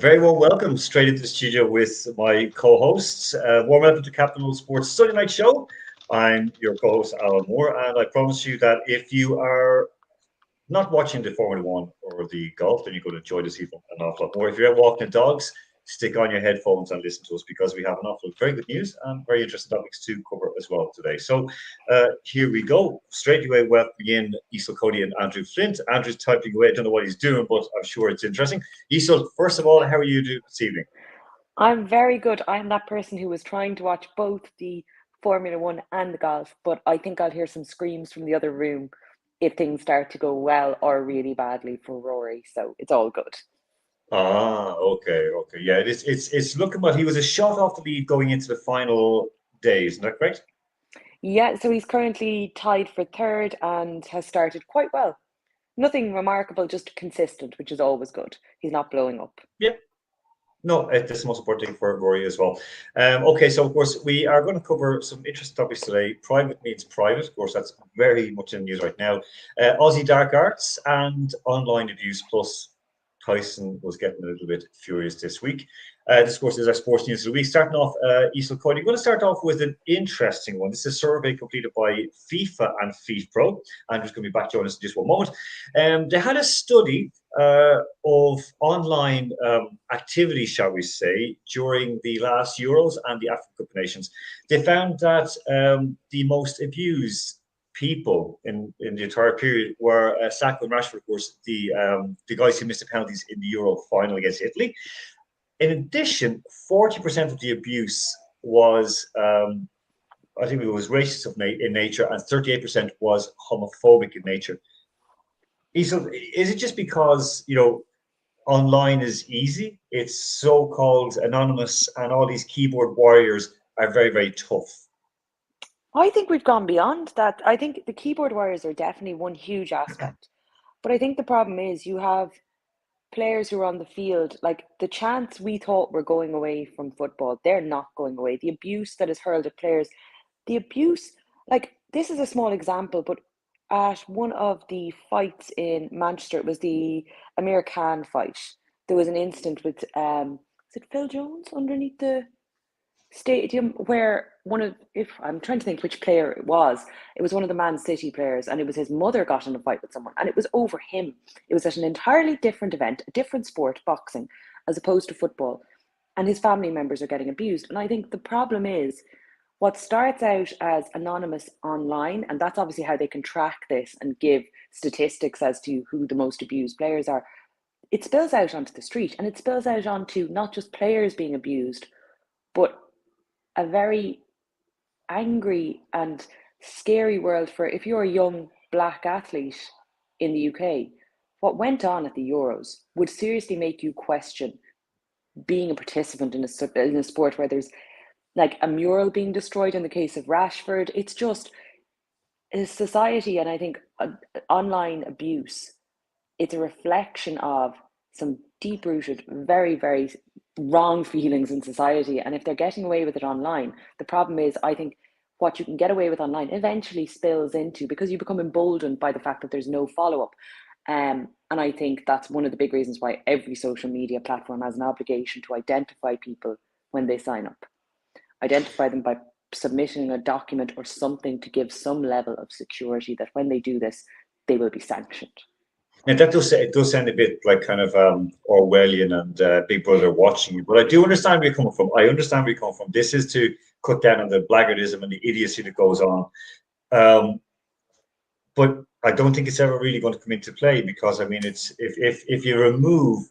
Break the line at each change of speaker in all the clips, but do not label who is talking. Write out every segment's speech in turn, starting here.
Very well welcome straight into the studio with my co-hosts. Warm welcome to Captain World Sports Sunday Night Show. I'm your co-host Alan Moore, and I promise you that if you are not watching the Formula One or the golf, then you're going to enjoy this even an awful lot more. If you're out walking the dogs, stick on your headphones and listen to us because we have an awful very good news and very interesting topics to cover as well today. So here we go. Straight away, welcoming in Isel Cody and Andrew Flint. Andrew's typing away. I don't know what he's doing, but I'm sure it's interesting. Isel, first of all, how are you doing this evening?
I'm very good. I'm that person who was trying to watch both the Formula One and the golf, but I think I'll hear some screams from the other room if things start to go well or really badly for Rory. So it's all good.
Okay. Yeah, it's looking well. He was a shot off the lead going into the final days, isn't that correct?
Yeah, so he's currently tied for third and has started quite well. Nothing remarkable, just consistent, which is always good. He's not blowing up.
Yep. No, that's the most important thing for Rory as well. Okay, so of course we are going to cover some interesting topics today. Private means private, of course, that's very much in the news right now. Aussie dark arts and online abuse, plus Tyson was getting a little bit furious this week. This, of course, is our sports news of the week. Starting off, Isla Cody, I'm going to start off with an interesting one. This is a survey completed by FIFA and FIFPro. Andrew's going to be back joining us in just one moment. They had a study of online activity, shall we say, during the last Euros and the African Cup of Nations. They found that the most abused people in the entire period were Saka and Rashford, of course, the guys who missed the penalties in the Euro final against Italy. In addition, 40% of the abuse was, I think it was racist in nature, and 38% was homophobic in nature. Is it just because, online is easy? It's so-called anonymous, and all these keyboard warriors are very, very tough.
I think we've gone beyond that. I think the keyboard warriors are definitely one huge aspect. But I think the problem is you have players who are on the field, like the chance we thought were going away from football, they're not going away. The abuse that is hurled at players, the abuse, like this is a small example, but at one of the fights in Manchester, it was the Amir Khan fight. There was an incident with, is it Phil Jones underneath the stadium where one of, if I'm trying to think which player it was one of the Man City players, and it was his mother got in a fight with someone, and it was over him. It was at an entirely different event, a different sport, boxing, as opposed to football, and his family members are getting abused. And I think the problem is what starts out as anonymous online, and that's obviously how they can track this and give statistics as to who the most abused players are. It spills out onto the street, and it spills out onto not just players being abused, but a very angry and scary world for if you're a young black athlete in the UK. What went on at the Euros would seriously make you question being a participant in a sport where there's like a mural being destroyed in the case of Rashford. It's just a society, and I think online abuse, it's a reflection of some deep rooted, very, very wrong feelings in society. And if they're getting away with it online, the problem is, I think what you can get away with online eventually spills into, because you become emboldened by the fact that there's no follow up. And I think that's one of the big reasons why every social media platform has an obligation to identify people when they sign up, identify them by submitting a document or something to give some level of security that when they do this, they will be sanctioned.
And that does sound a bit like kind of Orwellian and Big Brother watching you. But I do understand where you're coming from. I understand where you're coming from. This is to cut down on the blackguardism and the idiocy that goes on. But I don't think it's ever really going to come into play because I mean, it's if you remove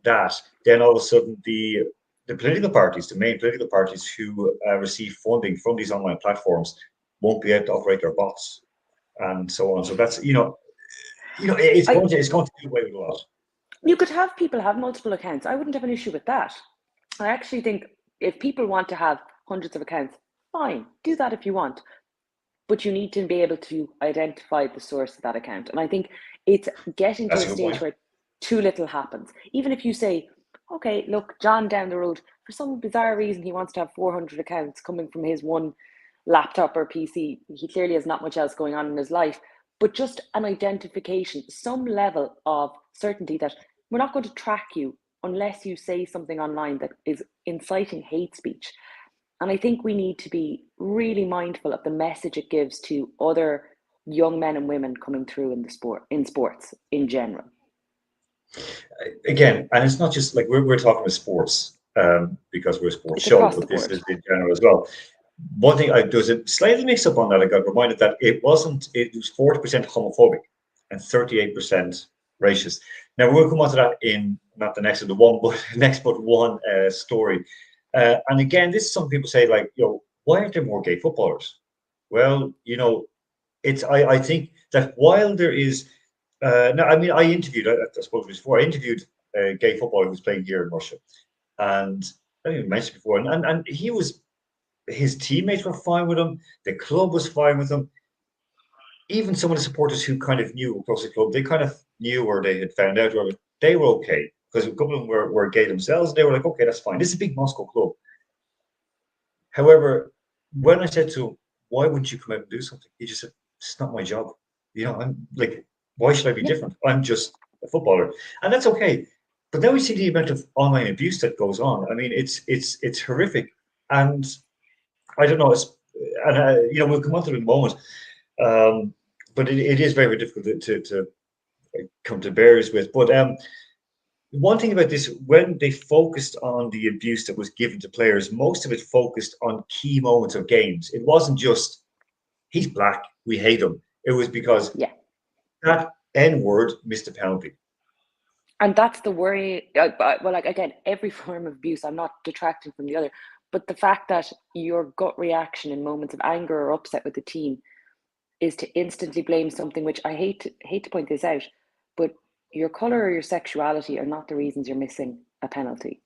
that, then all of a sudden the political parties, the main political parties who receive funding from these online platforms, won't be able to operate their bots and so on. So that's it's going to do away with a lot.
You could have people have multiple accounts. I wouldn't have an issue with that. I actually think if people want to have hundreds of accounts, fine, do that if you want. But you need to be able to identify the source of that account. And I think it's getting to
That's
a
a good
stage
point.
where too little happens. Even if you say, okay, look, John down the road, for some bizarre reason, he wants to have 400 accounts coming from his one laptop or PC. He clearly has not much else going on in his life. But just an identification, some level of certainty that we're not going to track you unless you say something online that is inciting hate speech. And I think we need to be really mindful of the message it gives to other young men and women coming through in sports in general.
Again, and it's not just like we're talking about sports because we're a sports
It's
show,
across the
but this
board.
is in general as well. One thing there's a slightly mix up on that. I got reminded that it was 40% homophobic and 38% racist. Now we'll come on to that in not the next of the one, but next but one story. And again, this is some people say like, why aren't there more gay footballers? Well, it's I think that while there is no, I mean I interviewed I suppose it was before I interviewed a gay footballer who was playing here in Russia, and I think I mentioned before, and he was his teammates were fine with him. The club was fine with him. Even some of the supporters who kind of knew across the club, they kind of knew or they had found out, or they were okay because a couple of them were gay themselves. They were like, okay, that's fine. This is a big Moscow club. However, when I said to him, why wouldn't you come out and do something? He just said, it's not my job. I'm like, why should I be
Yeah.
different? I'm just a footballer. And that's okay. But then we see the amount of online abuse that goes on. I mean, it's horrific. And I don't know. We'll come on to it in a moment. But it is very, very difficult to come to bears with. But one thing about this, when they focused on the abuse that was given to players, most of it focused on key moments of games. It wasn't just he's black, we hate him. It was because
Yeah.
that N word missed a penalty.
And that's the worry. Well, like again, every form of abuse, I'm not detracting from the other, but the fact that your gut reaction in moments of anger or upset with the team is to instantly blame something, which I hate to point this out, but your color or your sexuality are not the reasons you're missing a penalty.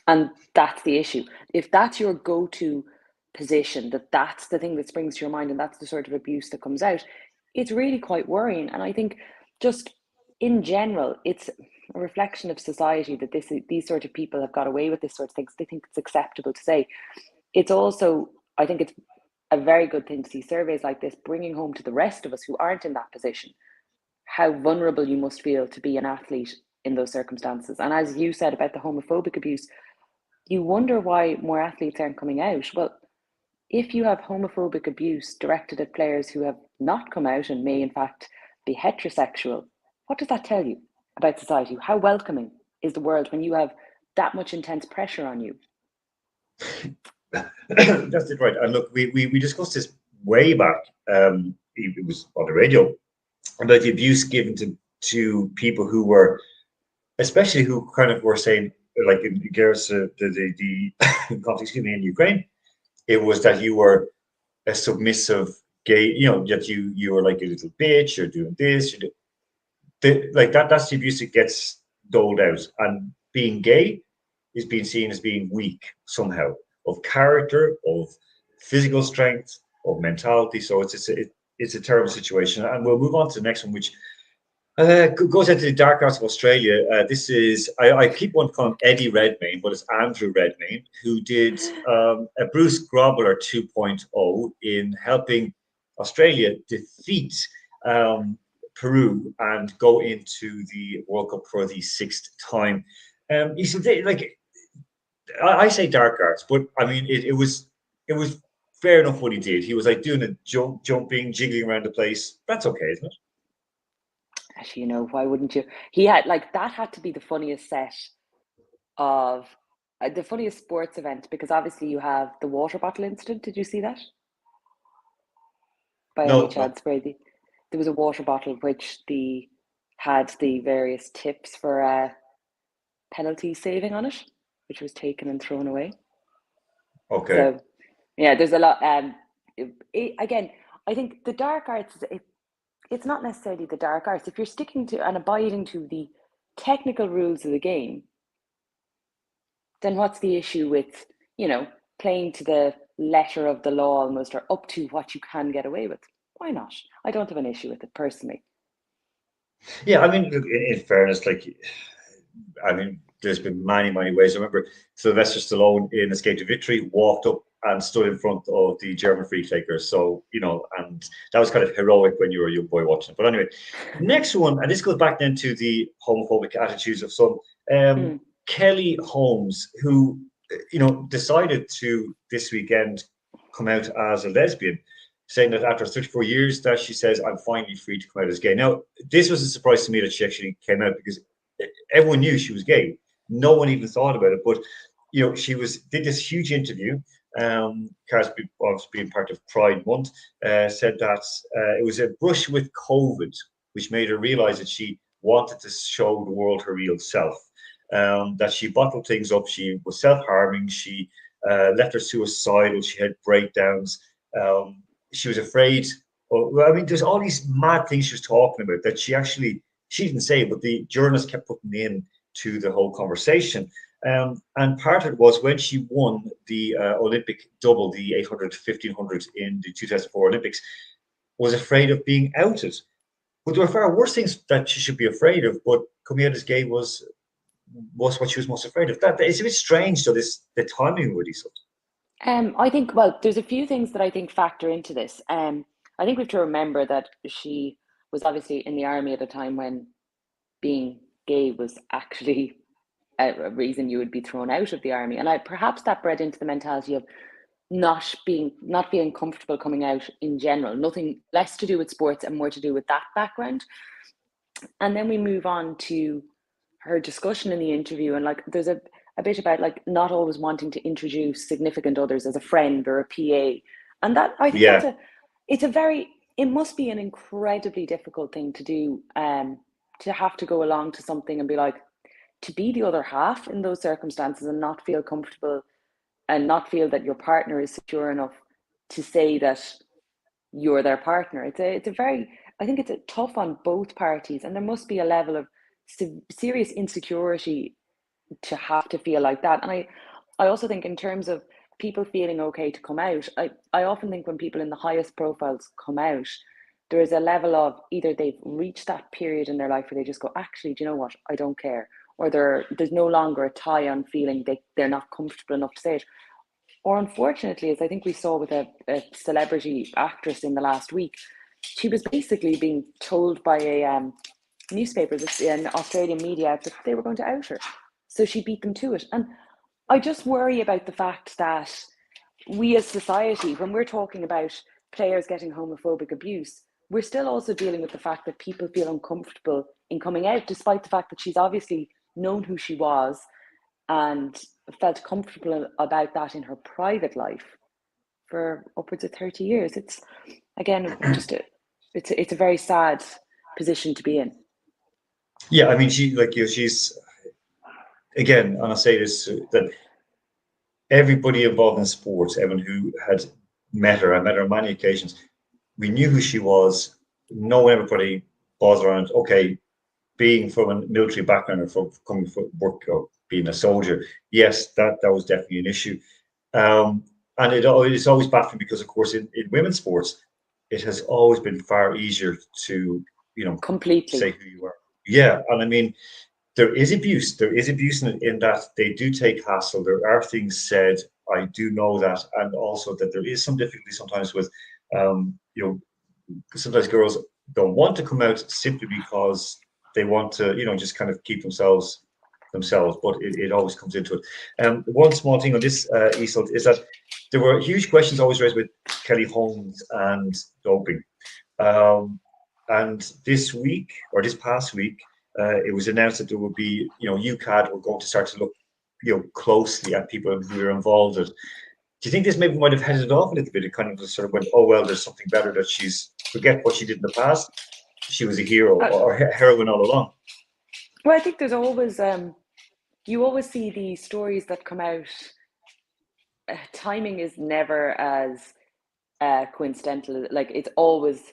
And that's the issue. If that's your go-to position, that's the thing that springs to your mind, and that's the sort of abuse that comes out, it's really quite worrying. And I think just in general, it's a reflection of society that these sort of people have got away with this sort of things. They think it's acceptable to say. It's also, I think it's a very good thing to see surveys like this bringing home to the rest of us who aren't in that position how vulnerable you must feel to be an athlete in those circumstances. And as you said about the homophobic abuse, you wonder why more athletes aren't coming out. Well, if you have homophobic abuse directed at players who have not come out and may in fact be heterosexual, what does that tell you about society? How welcoming is the world when you have that much intense pressure on you?
That's it, right. And look, we discussed this way back. It was on the radio about the abuse given to people who were, especially who kind of were saying, like in regards to the conflict, excuse me, in Ukraine, it was that you were a submissive gay, that you were like a little bitch, you're doing this, like that's the abuse that gets doled out. And being gay is being seen as being weak somehow, of character, of physical strength, of mentality. So it's a terrible situation. And we'll move on to the next one, which goes into the dark arts of Australia. This is, I keep wanting to call him Eddie Redmayne, but it's Andrew Redmayne, who did a Bruce Grobbler 2.0 in helping Australia defeat Peru and go into the World Cup for the sixth time. You see, like I say dark arts, but I mean it was fair enough what he did. He was like doing a jumping, jiggling around the place. That's okay, isn't it?
Actually, why wouldn't you? He had that had to be the funniest set of the funniest sports event because obviously you have the water bottle incident. Did you see that? By any
No, no.
chance, Brady? There was a water bottle which had the various tips for penalty saving on it, which was taken and thrown away.
Okay.
So, yeah, there's a lot. Again, I think the dark arts. It's not necessarily the dark arts. If you're sticking to and abiding to the technical rules of the game, then what's the issue with playing to the letter of the law almost, or up to what you can get away with? Why not? I don't have an issue with it personally.
Yeah, I mean, look, in fairness, like, I mean, there's been many, many ways. I remember Sylvester Stallone in Escape to Victory walked up and stood in front of the German free takers. So, and that was kind of heroic when you were a young boy watching it. But anyway, next one, and this goes back then to the homophobic attitudes of some. Kelly Holmes, who decided to this weekend come out as a lesbian, saying that after 34 years, that she says, "I'm finally free to come out as gay." Now, this was a surprise to me that she actually came out because everyone knew she was gay. No one even thought about it, but she did this huge interview. Cars obviously being part of Pride Month, said that it was a brush with COVID, which made her realize that she wanted to show the world her real self. That she bottled things up. She was self-harming. She left her suicidal. She had breakdowns. She was afraid. Well, I mean, there's all these mad things she was talking about that she didn't say, but the journalists kept putting in to the whole conversation. And part of it was when she won the Olympic double, the 800, 1500 in the 2004 Olympics, was afraid of being outed. But there were far worse things that she should be afraid of. But coming out as gay was what she was most afraid of. That it's a bit strange, though, the timing with these.
I think, well, there's a few things that I think factor into this. I think we have to remember that she was obviously in the army at a time when being gay was actually a reason you would be thrown out of the army, and perhaps that bred into the mentality of not feeling comfortable coming out in general. Nothing less to do with sports and more to do with that background. And then we move on to her discussion in the interview, and like there's a bit about like not always wanting to introduce significant others as a friend or a PA. And that I think
Yeah,
it must be an incredibly difficult thing to do, to have to go along to something and be like, to be the other half in those circumstances and not feel comfortable and not feel that your partner is secure enough to say that you're their partner. It's a very, I think it's a tough on both parties, and there must be a level of serious insecurity to have to feel like that. And I also think in terms of people feeling okay to come out, I often think when people in the highest profiles come out, there is a level of either they've reached that period in their life where they just go, actually, do you know what? I don't care. Or there's no longer a tie on feeling they're not comfortable enough to say it. Or unfortunately, as I think we saw with a celebrity actress in the last week, she was basically being told by a newspaper, an Australian media, that they were going to out her. So she beat them to it. And I just worry about the fact that we as society, when we're talking about players getting homophobic abuse, we're still also dealing with the fact that people feel uncomfortable in coming out, despite the fact that she's obviously known who she was and felt comfortable about that in her private life for upwards of 30 years. It's, again, just it's a very sad position to be in.
yeah. I mean, she's again, and I say this that everybody involved in sports, everyone who had met her, I met her on many occasions. We knew who she was. No one ever put a buzz around. Okay, being from a military background or from coming from work or being a soldier, yes, that was definitely an issue. And it's always baffling because, of course, in women's sports, it has always been far easier to,
Completely.
say who you are. Yeah, and I mean, there is abuse. There is abuse in that they do take hassle. There are things said. I do know that, and also that there is some difficulty sometimes with, sometimes girls don't want to come out simply because they want to, just kind of keep themselves. But it always comes into it. One small thing on this, Isolt, is that there were huge questions always raised with Kelly Holmes and doping. And this past week, it was announced that there would be, UCAD were going to start to look, closely at people who were involved. Do you think this maybe might have headed it off a little bit? It kind of just sort of went, oh well, there's something better that forget what she did in the past. She was a hero or heroine all along.
Well, I think there's always you always see the stories that come out. Timing is never as coincidental. Like it's always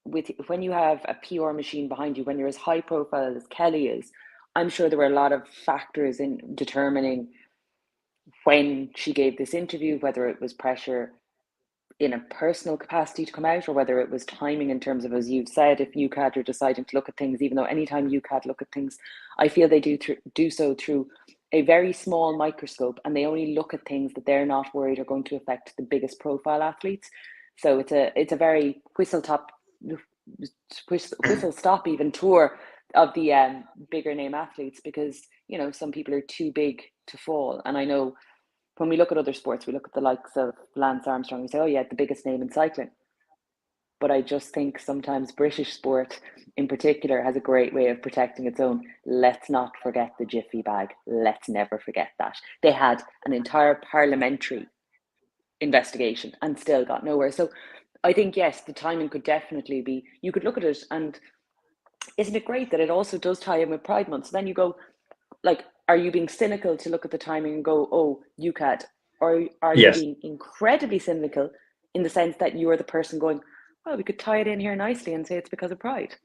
when you have a PR machine behind you, when you're as high profile as Kelly is. I'm sure there were a lot of factors in determining when she gave this interview, whether it was pressure in a personal capacity to come out, or whether it was timing in terms of, as you've said, if UCAD are deciding to look at things, even though anytime UCAD look at things, I feel they do so through a very small microscope, and they only look at things that they're not worried are going to affect the biggest profile athletes. So it's a very whistle stop even tour of the bigger name athletes, because you know, some people are too big to fall. And I know when we look at other sports, we look at the likes of Lance Armstrong, we say, oh yeah, the biggest name in cycling. But I just think sometimes British sport in particular has a great way of protecting its own. Let's not forget the jiffy bag. Let's never forget that. They had an entire parliamentary investigation and still got nowhere. So I think, yes, the timing could definitely be, you could look at it, and isn't it great that it also does tie in with Pride Month? So then you go, like, are you being cynical to look at the timing and go, oh, UCAD? Or are you
Yes.
being incredibly cynical in the sense that you are the person going, well, we could tie it in here nicely and say it's because of Pride?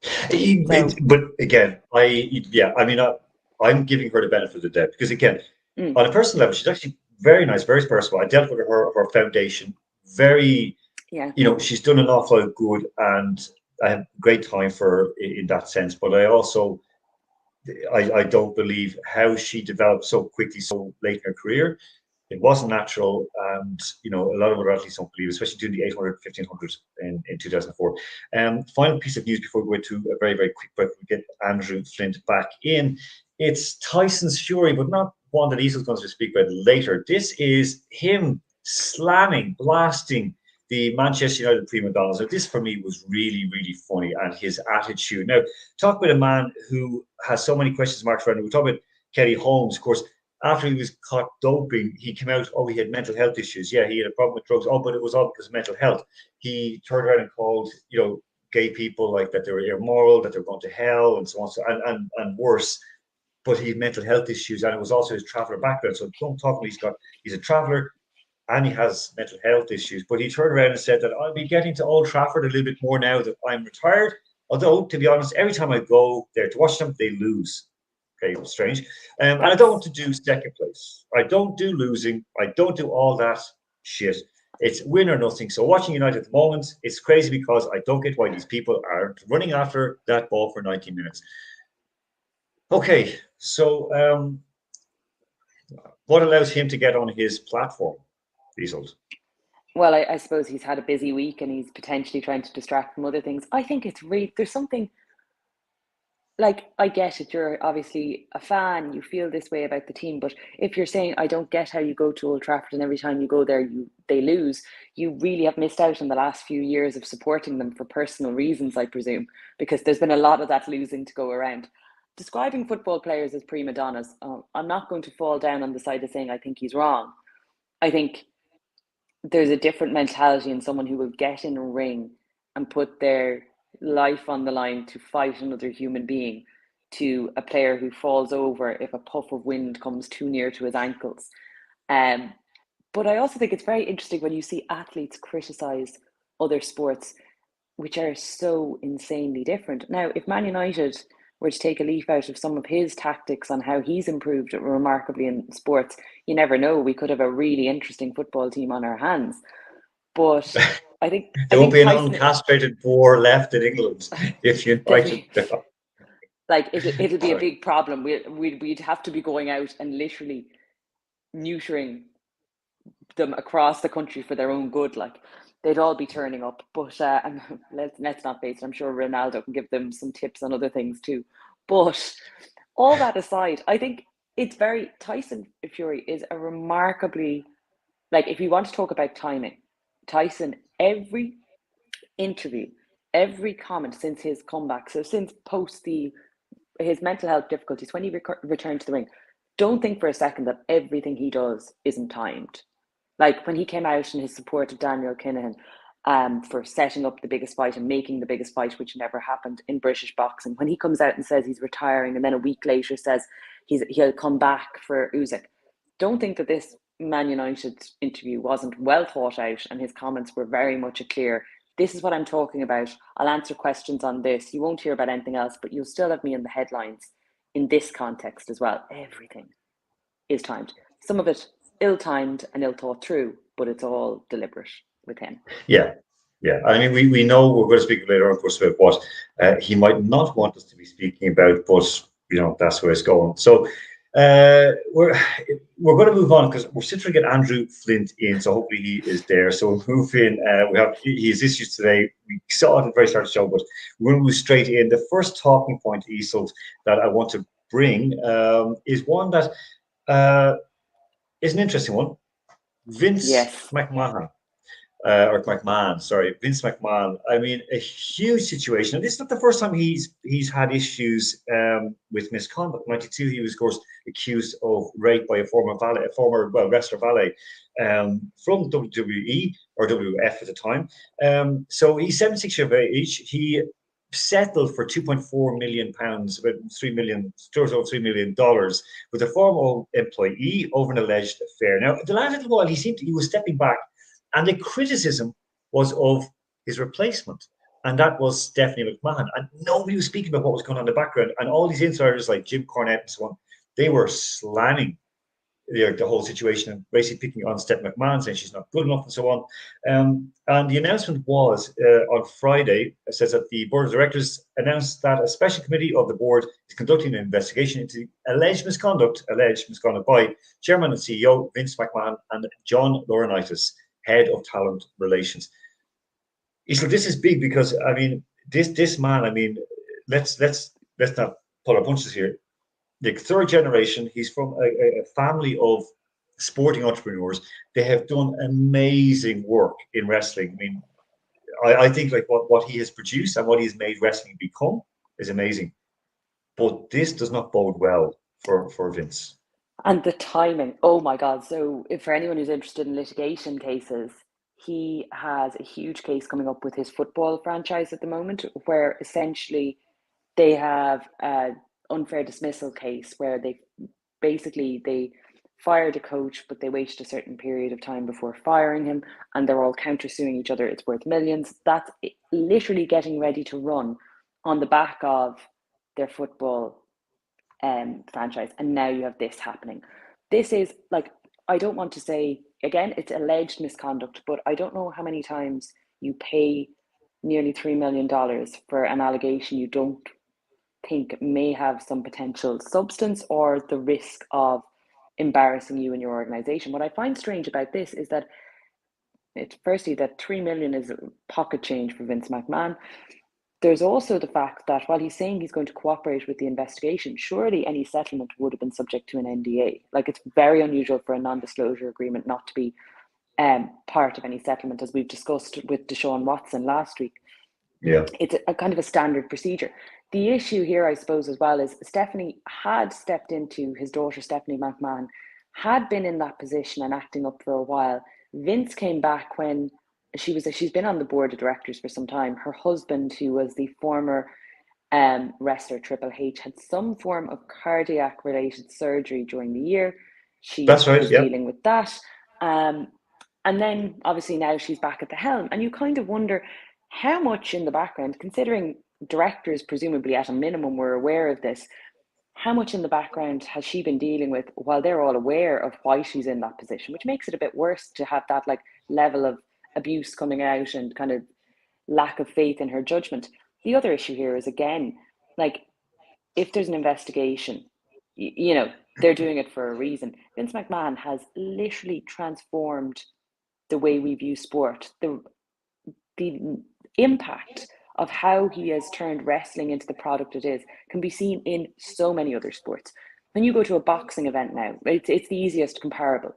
So,
But again, I'm giving her the benefit of the doubt because again, on a personal level, she's actually very nice, very personable. I dealt with her foundation, very,
yeah.
she's done an awful lot of good, and I have great time for her in that sense. But I don't believe how she developed so quickly, so late in her career. It wasn't natural, and a lot of other athletes don't believe, especially doing the 800, 1500 in 2004. Final piece of news before we go to a very, very quick break. We get Andrew Flint back in. It's Tyson's Fury, but not one that Isa's going to speak about later. This is him slamming, blasting the Manchester United prima donnas. Now, this for me was really, really funny, and his attitude. Now, talk about a man who has so many questions marks around him. We talk about Kelly Holmes, of course. After he was caught doping, he came out, oh, he had mental health issues. Yeah, he had a problem with drugs. Oh, but it was all because of mental health. He turned around and called, gay people like that they were immoral, that they were going to hell, and so on, and worse. But he had mental health issues, and it was also his traveller background. So don't talk about he's a traveller and he has mental health issues. But he turned around and said that I'll be getting to Old Trafford a little bit more now that I'm retired. Although, to be honest, every time I go there to watch them, they lose. Okay, it was strange. And I don't want to do second place. I don't do losing. I don't do all that shit. It's win or nothing. So watching United at the moment, it's crazy because I don't get why these people are running after that ball for 90 minutes. Okay, so what allows him to get on his platform, Diesels?
well, I suppose he's had a busy week and he's potentially trying to distract from other things. I think it's really, there's something, like, I get it, you're obviously a fan, you feel this way about the team, but if you're saying, I don't get how you go to Old Trafford and every time you go there they lose, you really have missed out on the last few years of supporting them for personal reasons, I presume, because there's been a lot of that losing to go around. Describing football players as prima donnas, I'm not going to fall down on the side of saying I think he's wrong. I think there's a different mentality in someone who will get in a ring and put their life on the line to fight another human being, to a player who falls over if a puff of wind comes too near to his ankles. But I also think it's very interesting when you see athletes criticize other sports which are so insanely different. Now, if Man United were to take a leaf out of some of his tactics on how he's improved remarkably in sports, you never know. We could have a really interesting football team on our hands. But I think
There won't be an
Tyson,
uncastrated boar left in England if United.
like it'll be a big problem. We'd have to be going out and literally neutering them across the country for their own good. Like, they'd all be turning up. But let's not face it, I'm sure Ronaldo can give them some tips on other things too. But all that aside, I think it's very, Tyson Fury is a remarkably, like, if you want to talk about timing, Tyson, every interview, every comment since his comeback, so since post his mental health difficulties, when he returned to the ring, don't think for a second that everything he does isn't timed. Like, when he came out in his support of Daniel Kinahan for setting up the biggest fight and making the biggest fight, which never happened in British boxing, when he comes out and says he's retiring and then a week later says he'll come back for Usyk, don't think that this Man United interview wasn't well thought out and his comments were very much a clear, this is what I'm talking about, I'll answer questions on this, you won't hear about anything else, but you'll still have me in the headlines in this context as well. Everything is timed. Some of it ill-timed and ill-thought through, but it's all deliberate with him.
Yeah, yeah. I mean, we know we're going to speak later on, of course, about what he might not want us to be speaking about, but that's where it's going. So we're going to move on because we're still trying to get Andrew Flint in, so hopefully he is there. So we'll move in. We have his issues today. We saw it at the very start of the show, but we're going to move straight in. The first talking point, Easel, that I want to bring is one that is an interesting one. Vince
Yes.
McMahon. Or McMahon, sorry, Vince McMahon. I mean, a huge situation. And this is not the first time he's had issues with misconduct. In '92, he was, of course, accused of rape by a former wrestler valet from WWE or WF at the time. So he's 76 years of age. He settled for 2.4 million pounds, about $3 million, with a former employee over an alleged affair. Now, the last little while, he was stepping back. And the criticism was of his replacement, and that was Stephanie McMahon. And nobody was speaking about what was going on in the background. And all these insiders like Jim Cornette and so on, they were slamming the whole situation and basically picking on Steph McMahon, saying she's not good enough and so on. And the announcement was on Friday, it says that the board of directors announced that a special committee of the board is conducting an investigation into alleged misconduct by Chairman and CEO Vince McMahon and John Laurinaitis, head of talent relations. So this is big because I mean this man. I mean, let's not pull our punches here. The third generation. He's from a family of sporting entrepreneurs. They have done amazing work in wrestling. I mean, I think like what he has produced and what he has made wrestling become is amazing. But this does not bode well for Vince.
And the timing, oh my God. So, if for anyone who's interested in litigation cases, he has a huge case coming up with his football franchise at the moment, where essentially they have an unfair dismissal case where they fired a coach, but they waited a certain period of time before firing him, and they're all countersuing each other. It's worth millions. That's literally getting ready to run on the back of their football franchise, and now you have this happening. This is like, I don't want to say again, it's alleged misconduct, but I don't know how many times you pay nearly $3 million for an allegation you don't think may have some potential substance or the risk of embarrassing you and your organization. What I find strange about this is that it's firstly that 3 million is pocket change for Vince McMahon. There's also the fact that while he's saying he's going to cooperate with the investigation, surely any settlement would have been subject to an NDA. Like, it's very unusual for a non-disclosure agreement not to be part of any settlement, as we've discussed with Deshaun Watson last week.
Yeah.
It's a kind of a standard procedure. The issue here, I suppose, as well, is Stephanie had stepped into, his daughter, Stephanie McMahon, had been in that position and acting up for a while. Vince came back when she's been on the board of directors for some time. Her husband, who was the former wrestler Triple H, had some form of cardiac related surgery during the year. She
That's right,
was
yeah.
dealing with that. And then obviously now she's back at the helm. And you kind of wonder how much in the background, considering directors presumably at a minimum were aware of this, how much in the background has she been dealing with while they're all aware of why she's in that position, which makes it a bit worse to have that like level of abuse coming out and kind of lack of faith in her judgment. The other issue here is, again, like, if there's an investigation, they're doing it for a reason. Vince McMahon has literally transformed the way we view sport. The impact of how he has turned wrestling into the product it is can be seen in so many other sports. When you go to a boxing event now, it's the easiest comparable,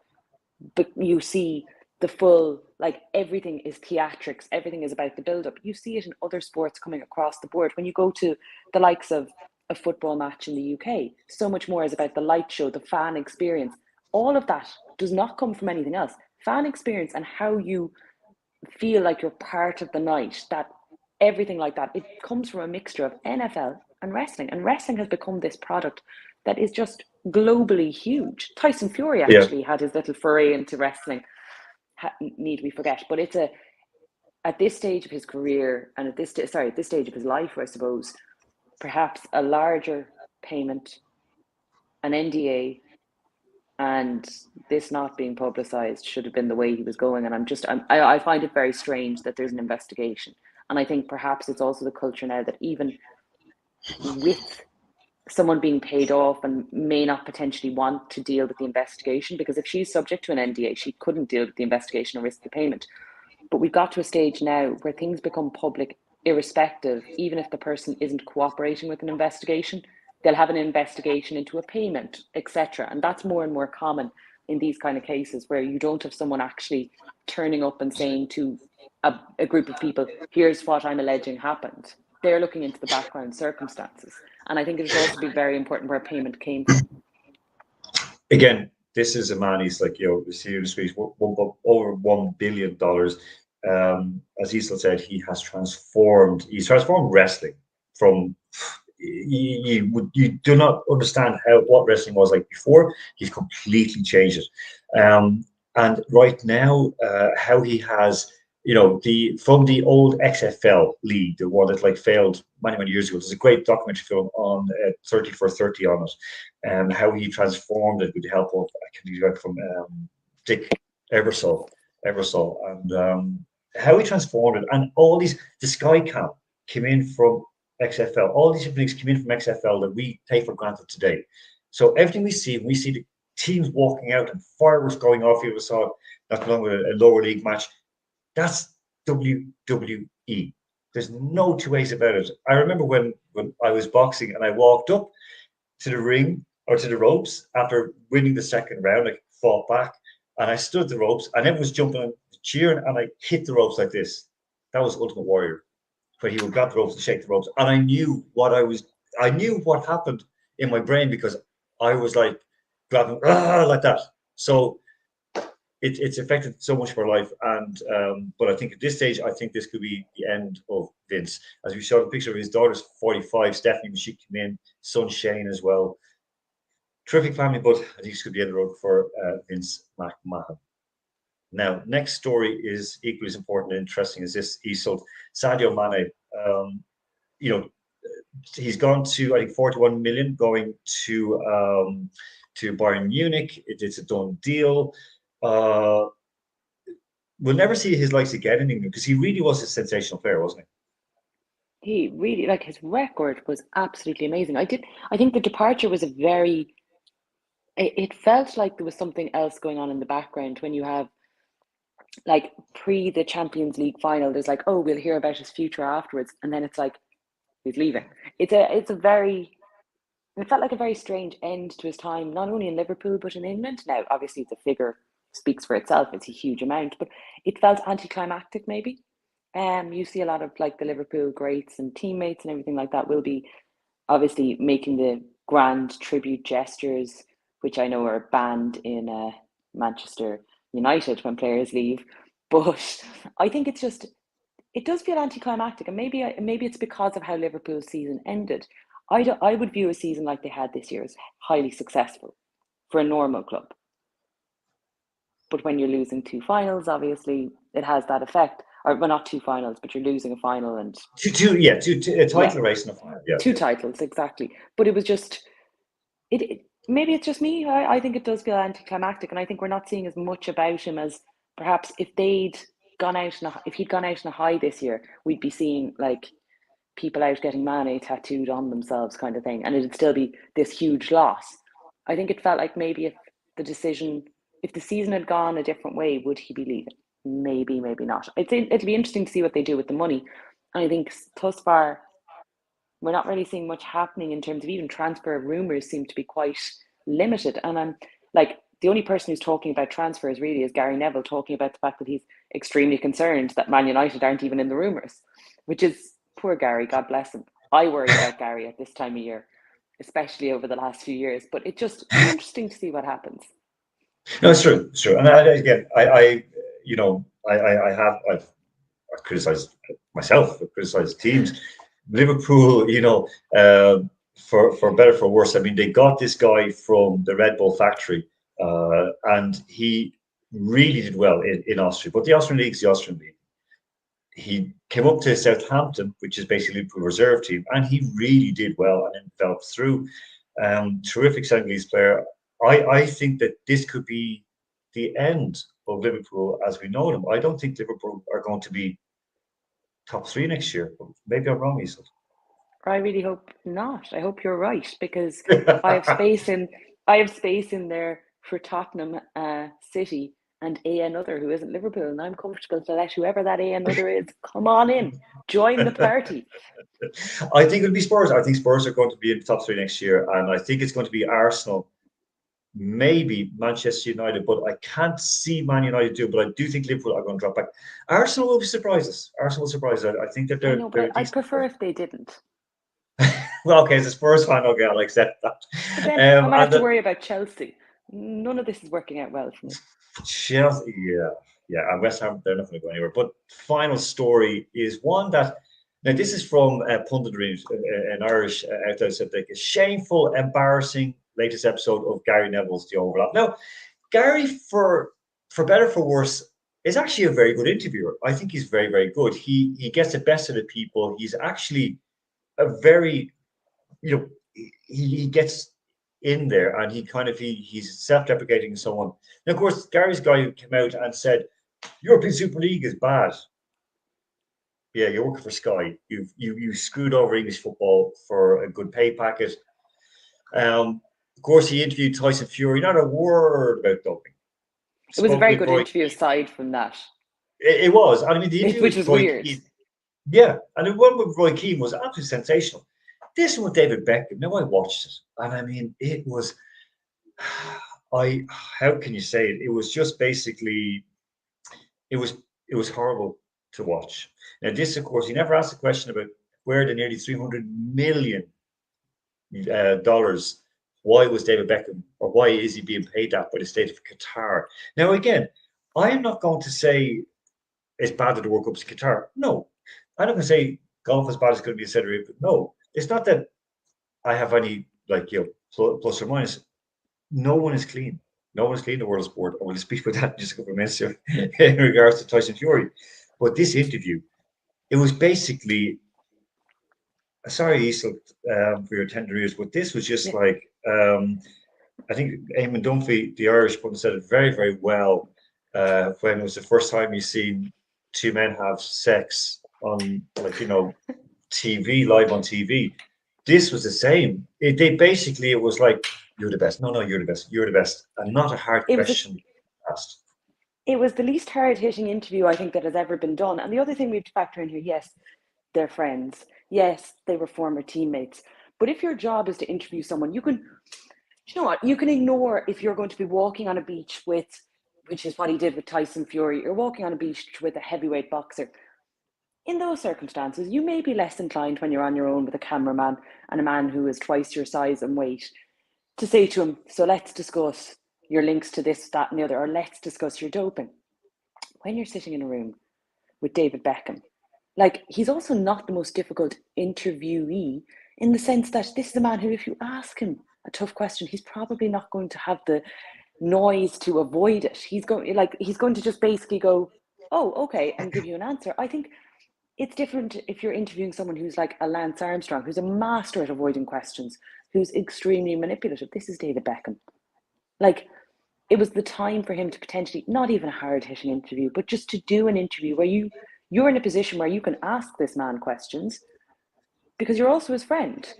but you see the full, like, everything is theatrics, everything is about the build-up. You see it in other sports coming across the board. When you go to the likes of a football match in the UK, so much more is about the light show, the fan experience. All of that does not come from anything else. Fan experience and how you feel like you're part of the night, that everything like that, it comes from a mixture of NFL and wrestling has become this product that is just globally huge. Tyson Fury actually had his little foray into wrestling, need we forget, but it's at this stage of his career and at this stage of his life, I suppose, perhaps a larger payment, an NDA, and this not being publicized should have been the way he was going. And I find it very strange that there's an investigation. And I think perhaps it's also the culture now that even with someone being paid off and may not potentially want to deal with the investigation, because if she's subject to an NDA, she couldn't deal with the investigation or risk the payment. But we've got to a stage now where things become public irrespective, even if the person isn't cooperating with an investigation. they'll have an investigation into a payment, etc. And that's more and more common in these kind of cases where you don't have someone actually turning up and saying to a group of people, here's what I'm alleging happened. They're looking into the background circumstances. And I think it would also be very important where payment came from.
Again, this is a man, he's like, the CEO industry is over $1 billion. As Isel said, he's transformed wrestling from, you do not understand what wrestling was like before. He's completely changed it. And right now, how he has, from the old XFL league, the one that like failed many years ago. There's a great documentary film on 30 for 30 on it, and how he transformed it with the help of, I can do that from Dick Ebersol, and how he transformed it, and all these, the Sky Cam came in from XFL. All these things came in from XFL that we take for granted today. So everything we see the teams walking out and fireworks going off. You saw not long with a lower league match. That's WWE. There's no two ways about it. I remember when I was boxing and I walked up to the ring or to the ropes after winning the second round. I fought back and I stood at the ropes and everyone was jumping and cheering, and I hit the ropes like this. That was Ultimate Warrior, where he would grab the ropes and shake the ropes. And I knew what happened in my brain, because I was like grabbing like that. So it's affected so much of our life. And but I think at this stage, I think this could be the end of Vince. As we saw the picture of his daughter's 45, Stephanie, when she came in, son Shane as well. Terrific family, but I think this could be the end of the road for Vince McMahon. Now, next story is equally as important and interesting as this. He sold Sadio Mane. He's gone to, I think, 41 million, going to Bayern Munich. It's a done deal. We'll never see his likes again in England, because he really was a sensational player, wasn't he?
He really, like, his record was absolutely amazing. I think the departure was it felt like there was something else going on in the background when you have, like, pre the Champions League final, there's like, oh, we'll hear about his future afterwards. And then it's like, he's leaving. It felt like a very strange end to his time, not only in Liverpool, but in England. Now, obviously, the figure speaks for itself. It's a huge amount, but it felt anticlimactic, maybe. You see a lot of, like, the Liverpool greats and teammates and everything like that will be obviously making the grand tribute gestures, which I know are banned in Manchester United when players leave. But I think it does feel anticlimactic, and maybe it's because of how Liverpool's season ended. I would view a season like they had this year as highly successful for a normal club. But when you're losing two finals, obviously it has that effect. Or, well, not two finals, but you're losing a final and
a title race in a final. Yeah,
two titles, exactly. But it was just maybe it's just me. I think it does feel anticlimactic, and I think we're not seeing as much about him as perhaps if he'd gone out in a high this year, we'd be seeing, like, people out getting Mane tattooed on themselves kind of thing, and it'd still be this huge loss. I think it felt like maybe if the season had gone a different way, would he be leaving? Maybe not. It'll be interesting to see what they do with the money. And I think thus far, we're not really seeing much happening in terms of even transfer rumors seem to be quite limited. And I'm like, the only person who's talking about transfers really is Gary Neville, talking about the fact that he's extremely concerned that Man United aren't even in the rumors, which is poor Gary, God bless him. I worry about Gary at this time of year, especially over the last few years, but it's just interesting to see what happens.
No, it's true. And I've criticized myself, I've criticized teams. Liverpool, for better for worse. I mean, they got this guy from the Red Bull factory, and he really did well in Austria. But the Austrian League is the Austrian League. He came up to Southampton, which is basically Liverpool reserve team, and he really did well and then fell through. Terrific Senegalese player. I think that this could be the end of Liverpool as we know them. I don't think Liverpool are going to be top three next year. Maybe I'm wrong, Isel.
I really hope not. I hope you're right, because I have space in there for Tottenham City and a another who isn't Liverpool, and I'm comfortable to let whoever that a another is come on in, join the party.
I think it'll be Spurs. I think Spurs are going to be in the top three next year, and I think it's going to be Arsenal, maybe Manchester United, but I can't see Man United do. But I do think Liverpool are going to drop back. Arsenal will surprise us. Arsenal will surprise us. I think that
I know,
they're
but
a
I'd
decent.
prefer if they didn't.
Well, okay, as a Spurs fan, okay, I'll accept that.
But then I might have
And
to
the
worry about Chelsea. None of this is working out well for me.
Chelsea, yeah, and West Ham, they're not going to go anywhere. But final story is one that now this is from punditry, an Irish outlet said like a shameful, embarrassing latest episode of Gary Neville's The Overlap. Now, Gary, for better for worse, is actually a very good interviewer. I think he's very, very good. He gets the best of the people. He's actually a very, he gets in there and he's self-deprecating and so on. And of course, Gary's guy who came out and said, European Super League is bad. Yeah, you're working for Sky. You screwed over English football for a good pay packet. Of course, he interviewed Tyson Fury. Not a word about doping.
It was a
Spoke
very
with
good
Roy.
interview aside from that,
It was. I mean, the interview
which
with
is
Roy
weird.
Keane. Yeah, and the one with Roy Keane was absolutely sensational. This one with David Beckham. Now I watched it, and I mean, it was. I how can you say it? It was just basically it was it was horrible to watch. Now this, of course, he never asked a question about where the nearly $300 million dollars. Why was David Beckham, or why is he being paid that by the state of Qatar? Now again, I am not going to say it's bad that the World Cup's in Qatar. No, I'm not going to say golf is bad as going to be said. No, it's not that I have any plus or minus. No one is clean. No one is clean in the world of sport. I will speak about that in just a couple of minutes here in regards to Tyson Fury. But this interview, it was basically sorry, Isel, for your tender ears, but this was just
Yeah.
like I think Eamon Dunphy, the Irish one, said it very, very well when it was the first time you seen two men have sex on TV, live on TV. This was the same. It was like, you're the best. No, you're the best. You're the best. And not a hard
It was
question asked.
it was the least hard hitting interview I think that has ever been done. And the other thing we have to factor in here, yes, they're friends. Yes, they were former teammates. But if your job is to interview someone, you know what? You can ignore if you're going to be walking on a beach with, which is what he did with Tyson Fury, you're walking on a beach with a heavyweight boxer. In those circumstances, you may be less inclined when you're on your own with a cameraman and a man who is twice your size and weight to say to him, so let's discuss your links to this, that, and the other, or let's discuss your doping. When you're sitting in a room with David Beckham, like, he's also not the most difficult interviewee in the sense that this is a man who, if you ask him a tough question, he's probably not going to have the noise to avoid it. He's going to just basically go, oh, okay, and give you an answer. I think it's different if you're interviewing someone who's like a Lance Armstrong, who's a master at avoiding questions, who's extremely manipulative. This is David Beckham. Like, it was the time for him to potentially, not even a hard hitting interview, but just to do an interview where you're in a position where you can ask this man questions because you're also his friend.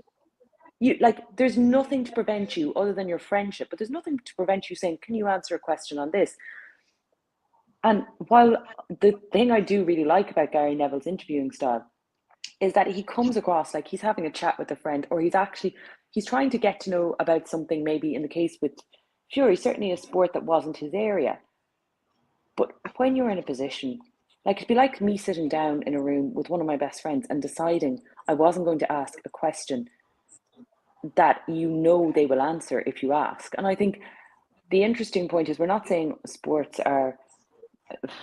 There's nothing to prevent you other than your friendship, but there's nothing to prevent you saying, can you answer a question on this? And while the thing I do really like about Gary Neville's interviewing style is that he comes across like he's having a chat with a friend, or he's trying to get to know about something, maybe in the case with Fury, certainly a sport that wasn't his area. But when you're in a position, like, it'd be like me sitting down in a room with one of my best friends and deciding I wasn't going to ask a question that they will answer if you ask. And I think the interesting point is we're not saying sports are,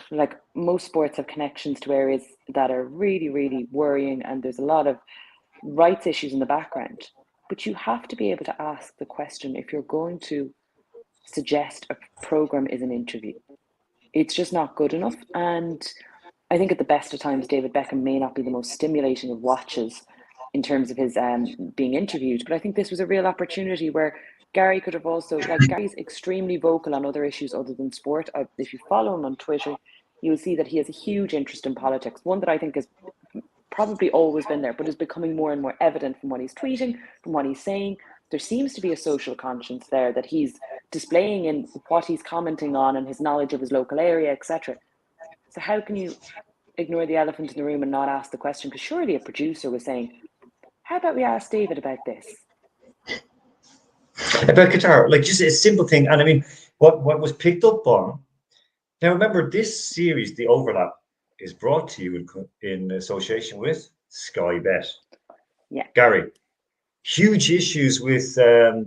like, most sports have connections to areas that are really, really worrying, and there's a lot of rights issues in the background. But you have to be able to ask the question if you're going to suggest a program is an interview. It's just not good enough. And I think at the best of times, David Beckham may not be the most stimulating of watches in terms of his being interviewed. But I think this was a real opportunity where Gary could have also, like, Gary's extremely vocal on other issues other than sport. If you follow him on Twitter, you'll see that he has a huge interest in politics, one that I think has probably always been there, but is becoming more and more evident from what he's tweeting, from what he's saying. there seems to be a social conscience there that he's displaying in what he's commenting on and his knowledge of his local area, etc. So how can you ignore the elephant in the room and not ask the question? Because surely a producer was saying, how about we ask David about this?
About Qatar, like just a simple thing. And I mean, what was picked up on. Now, remember, this series, The Overlap, is brought to you in association with Sky Bet.
Yeah.
Gary, huge issues with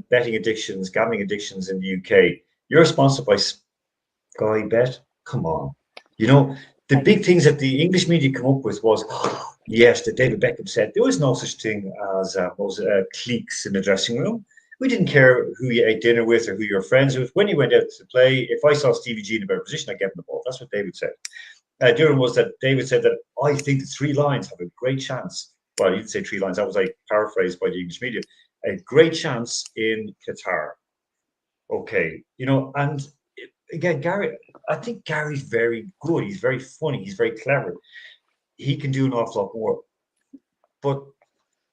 betting addictions, gambling addictions in the UK. You're sponsored by Sky Bet. Come on. You know, the big things that the English media come up with was, yes, that David Beckham said there was no such thing as cliques in the dressing room. We didn't care who you ate dinner with or who you're friends with. When you went out to play, if I saw Stevie G in a better position, I'd get him the ball. That's what David said. Durham was that David said that I think the three lions have a great chance. Well, he didn't say three lions. That was like paraphrased by the English media. A great chance in Qatar. Okay, you know, and again, Gary, I think Gary's very good. He's very funny. He's very clever. He can do an awful lot more. But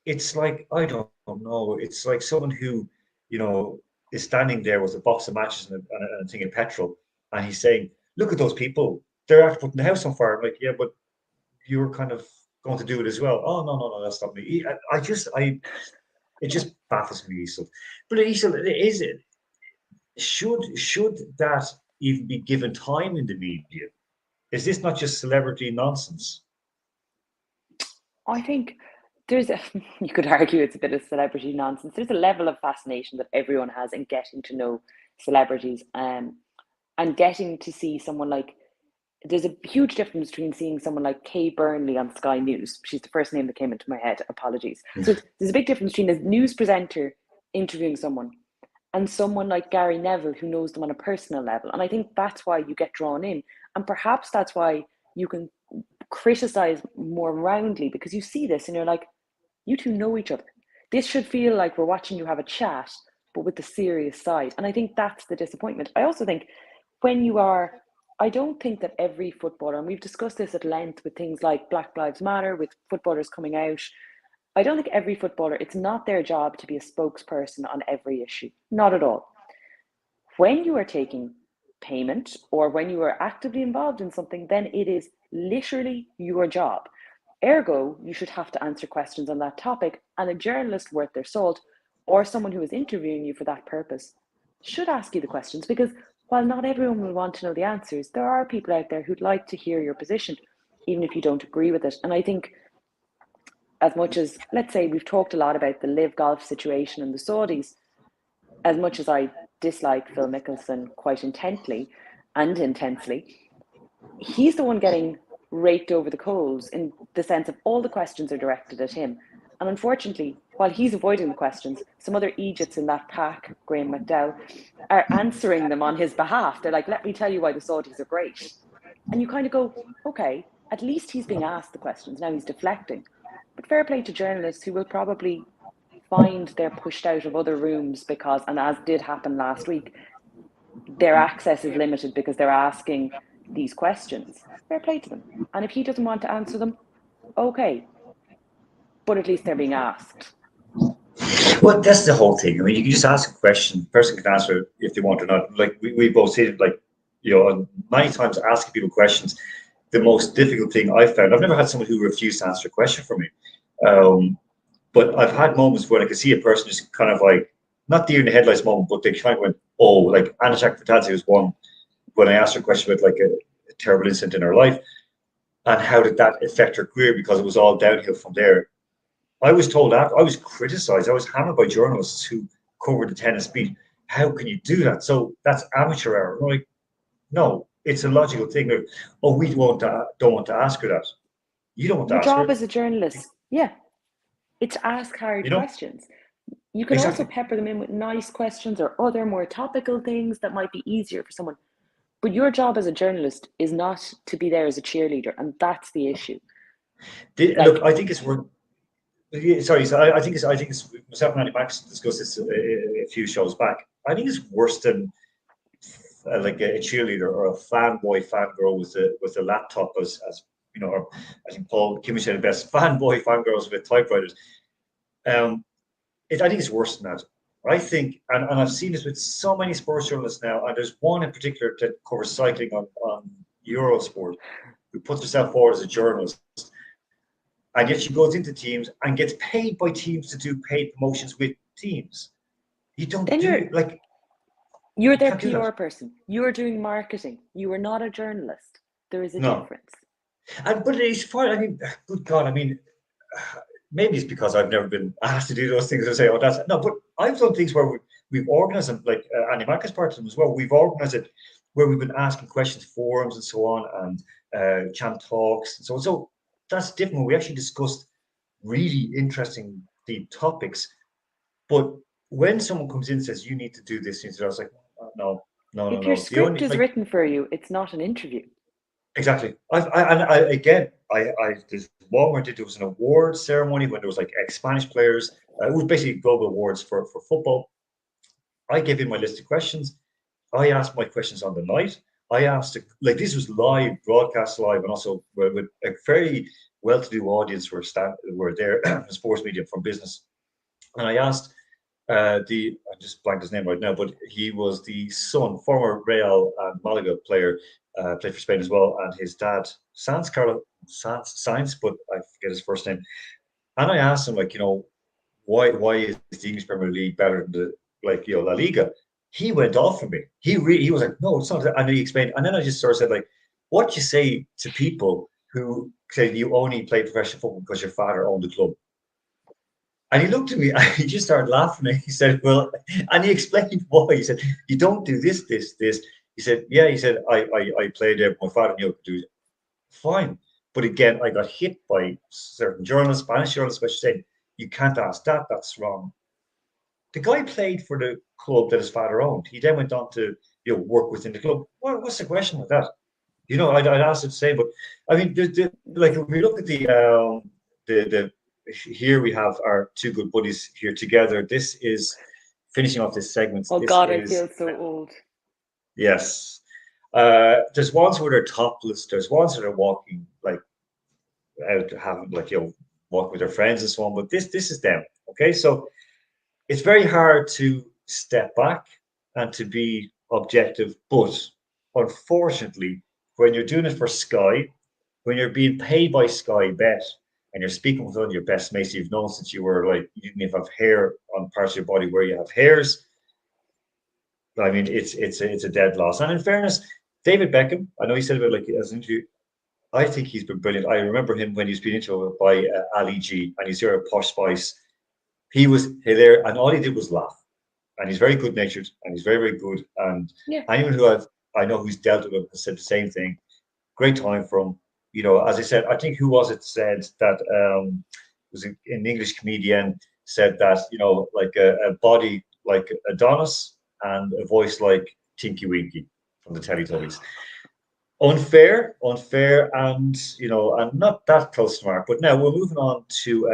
it's like, I don't know. It's like someone who, you know, is standing there with a box of matches and a thing of petrol, and he's saying, "Look at those people. They're after putting the house on fire." I'm like, yeah, but you're kind of going to do it as well. Oh no, that's not me. It just baffles me, Isel. But Isel, is it should that even be given time in the media? Is this not just celebrity nonsense?
I think you could argue it's a bit of celebrity nonsense. There's a level of fascination that everyone has in getting to know celebrities, and getting to see someone like, there's a huge difference between seeing someone like Kay Burnley on Sky News. She's the first name that came into my head. Apologies. So there's a big difference between a news presenter interviewing someone and someone like Gary Neville who knows them on a personal level. And I think that's why you get drawn in. And perhaps that's why you can criticize more roundly, because you see this and you're like, you two know each other. This should feel like we're watching you have a chat, but with the serious side. And I think that's the disappointment. I also think I don't think that every footballer, and we've discussed this at length with things like Black Lives Matter, with footballers coming out, I don't think every footballer, it's not their job to be a spokesperson on every issue. Not at all. When you are taking payment or when you are actively involved in something, then it is literally your job. Ergo, you should have to answer questions on that topic, and a journalist worth their salt or someone who is interviewing you for that purpose should ask you the questions, because while not everyone will want to know the answers, there are people out there who'd like to hear your position, even if you don't agree with it. And I think, as much as, let's say, we've talked a lot about the live golf situation and the Saudis, as much as I dislike Phil Mickelson quite intently and intensely, he's the one getting raked over the coals in the sense of all the questions are directed at him. And unfortunately, while he's avoiding the questions, some other Egypts in that pack, Graham McDowell, are answering them on his behalf. They're like, let me tell you why the Saudis are great. And you kind of go, okay, at least he's being asked the questions. Now he's deflecting. But fair play to journalists who will probably find they're pushed out of other rooms because, and as did happen last week, their access is limited because they're asking these questions. Fair play to them. And if he doesn't want to answer them, okay. But at least they're being asked.
Well, that's the whole thing. I mean, you can just ask a question. The person can answer if they want or not. Like we both said, like, you know, many times asking people questions, the most difficult thing I've found. I've never had someone who refused to answer a question for me. But I've had moments where I could see a person just kind of like, not deer in the headlights moment, but they kind of went, oh, like Anna Fatadze was one when I asked her a question about like a terrible incident in her life and how did that affect her career, because it was all downhill from there. I was told after, I was criticized, I was hammered by journalists who covered the tennis beat. How can you do that? So that's amateur hour. I'm like, no, it's a logical thing. Of, oh, we don't want to ask her that. You don't want to
Your
ask
job
her.
as a journalist, yeah, it's to ask hard
You know,
questions. You can also
exactly.
pepper them in with nice questions or other more topical things that might be easier for someone. But your job as a journalist is not to be there as a cheerleader, and that's the issue.
Look,
Like,
I think it's worth. Sorry, so I think it's myself and Andy Max discussed this a few shows back. I think it's worse than like a cheerleader or a fanboy fangirl with a laptop as you know, or I think Paul Kimmich said it best, fanboy fangirls with typewriters. I think it's worse than that. I think, and I've seen this with so many sports journalists now, and there's one in particular that covers cycling on Eurosport, who puts herself forward as a journalist, and yet she goes into teams and gets paid by teams to do paid promotions with teams. You don't
Then
do like
you're
you
their
can't do that.
PR person. You are doing marketing. You are not a journalist. There is a
No,
difference.
and but it's fine. I mean, good God, I mean, maybe it's because I've never been asked to do those things. I say, oh, that's no, but I've done things where we've organized them, like Andy Mack is part of them as well. We've organized it where we've been asking questions, forums, and so on, and champ talks, and so on. So that's different. We actually discussed really interesting deep topics. But when someone comes in and says you need to do this, I was like, no, no, no,
If your
no. The
script
only
is
like
written for you, it's not an interview.
exactly. I again, there's one where I did. There was an award ceremony when there was like ex-Spanish players. It was basically global awards for football. I gave in my list of questions. I asked my questions on the night. I asked like this was live, broadcast live, and also with a very well-to-do audience were there, sports media from business. And I asked I just blanked his name right now, but he was the son, former Real and Malaga player, played for Spain as well, and his dad, Sainz, but I forget his first name. And I asked him, like, why is the English Premier League better than the La Liga? He went off for me. He was like, no, it's not. And he explained, and then I just sort of said, like, what do you say to people who say you only play professional football because your father owned the club? And he looked at me and he just started laughing. And he said, well, and he explained why. He said, you don't do this, this, this. He said, yeah, he said, I played there. My father knew I could do it. Fine. But again, I got hit by certain journalists, Spanish journalists, which said, you can't ask that. That's wrong. The guy played for the club that his father owned. He then went on to work within the club. What's the question with that? I'd ask him to say, but I mean, like if we look at the here we have our two good buddies here together. This is finishing off this segment.
Oh
This
God, I
is
feel so old.
yes. There's ones where they're topless. There's ones that are walking like out having walking with their friends and so on. But this is them. Okay, so it's very hard to step back and to be objective. But unfortunately, when you're doing it for Sky, when you're being paid by Sky Bet and you're speaking with one of your best mates you've known since you were like, you didn't even have hair on parts of your body where you have hairs. I mean, it's a dead loss. And in fairness, David Beckham, I know he said about like as an interview, I think he's been brilliant. I remember him when he was being interviewed by Ali G and he's here at Posh Spice. He was there, and all he did was laugh. And he's very good natured, and he's very, very good. And
Yeah.
anyone I know who's dealt with him has said the same thing. Great time for him. As I said, I think who was it said that was an English comedian said that like a body like Adonis and a voice like Tinky Winky from the Teletubbies. Unfair, and and not that close to mark. But now we're moving on to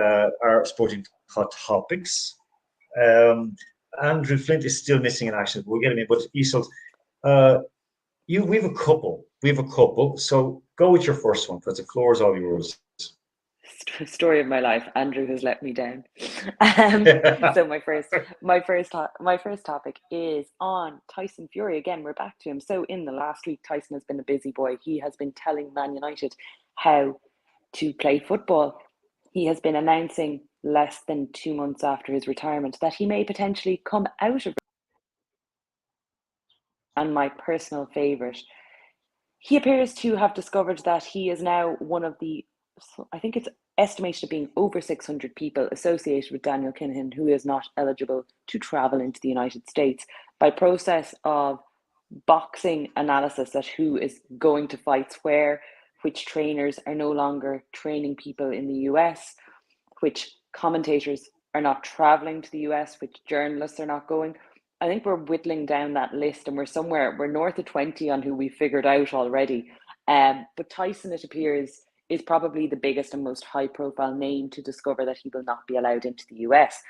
our sporting hot topics. Um, Andrew Flint is still missing in action. We'll get him in, but Isolt, uh, we have a couple. We have a couple. So go with your first one because the floor is all yours.
Story of my life. Andrew has let me down. So my first topic is on Tyson Fury. Again, we're back to him. So in the last week, Tyson has been a busy boy. He has been telling Man United how to play football. He has been announcing less than 2 months after his retirement that he may potentially come out of. And my personal favourite, he appears to have discovered that he is now one of the, I think it's estimated being over 600 people associated with Daniel Kinahan who is not eligible to travel into the United States by process of boxing analysis at who is going to fights where, which trainers are no longer training people in the US, which commentators are not traveling to the US, which journalists are not going. I think we're whittling down that list and we're north of 20 on who we figured out already. But Tyson, it appears, is probably the biggest and most high profile name to discover that he will not be allowed into the US.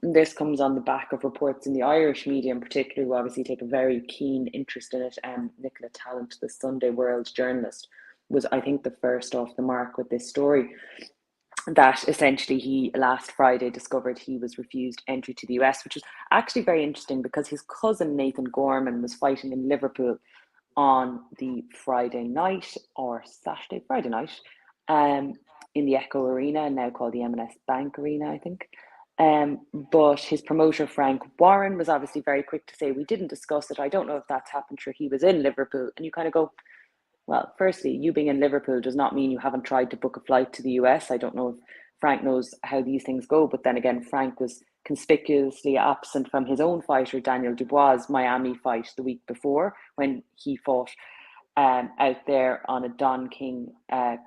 This comes on the back of reports in the Irish media in particular, who obviously take a very keen interest in it. Nicola Tallant, the Sunday World journalist, was, I think, the first off the mark with this story. that essentially he last Friday discovered he was refused entry to the US, which was actually very interesting because his cousin Nathan Gorman was fighting in Liverpool on the Friday night or Friday night, um, in the Echo Arena, now called the M&S Bank Arena, I think. But his promoter, Frank Warren, was obviously very quick to say, we didn't discuss it. I don't know if that's happened. Sure, he was in Liverpool. And you kind of go, well, firstly, you being in Liverpool does not mean you haven't tried to book a flight to the US. I don't know if Frank knows how these things go, but then again, Frank was conspicuously absent from his own fighter, Daniel Dubois' Miami fight the week before when he fought out there on a Don King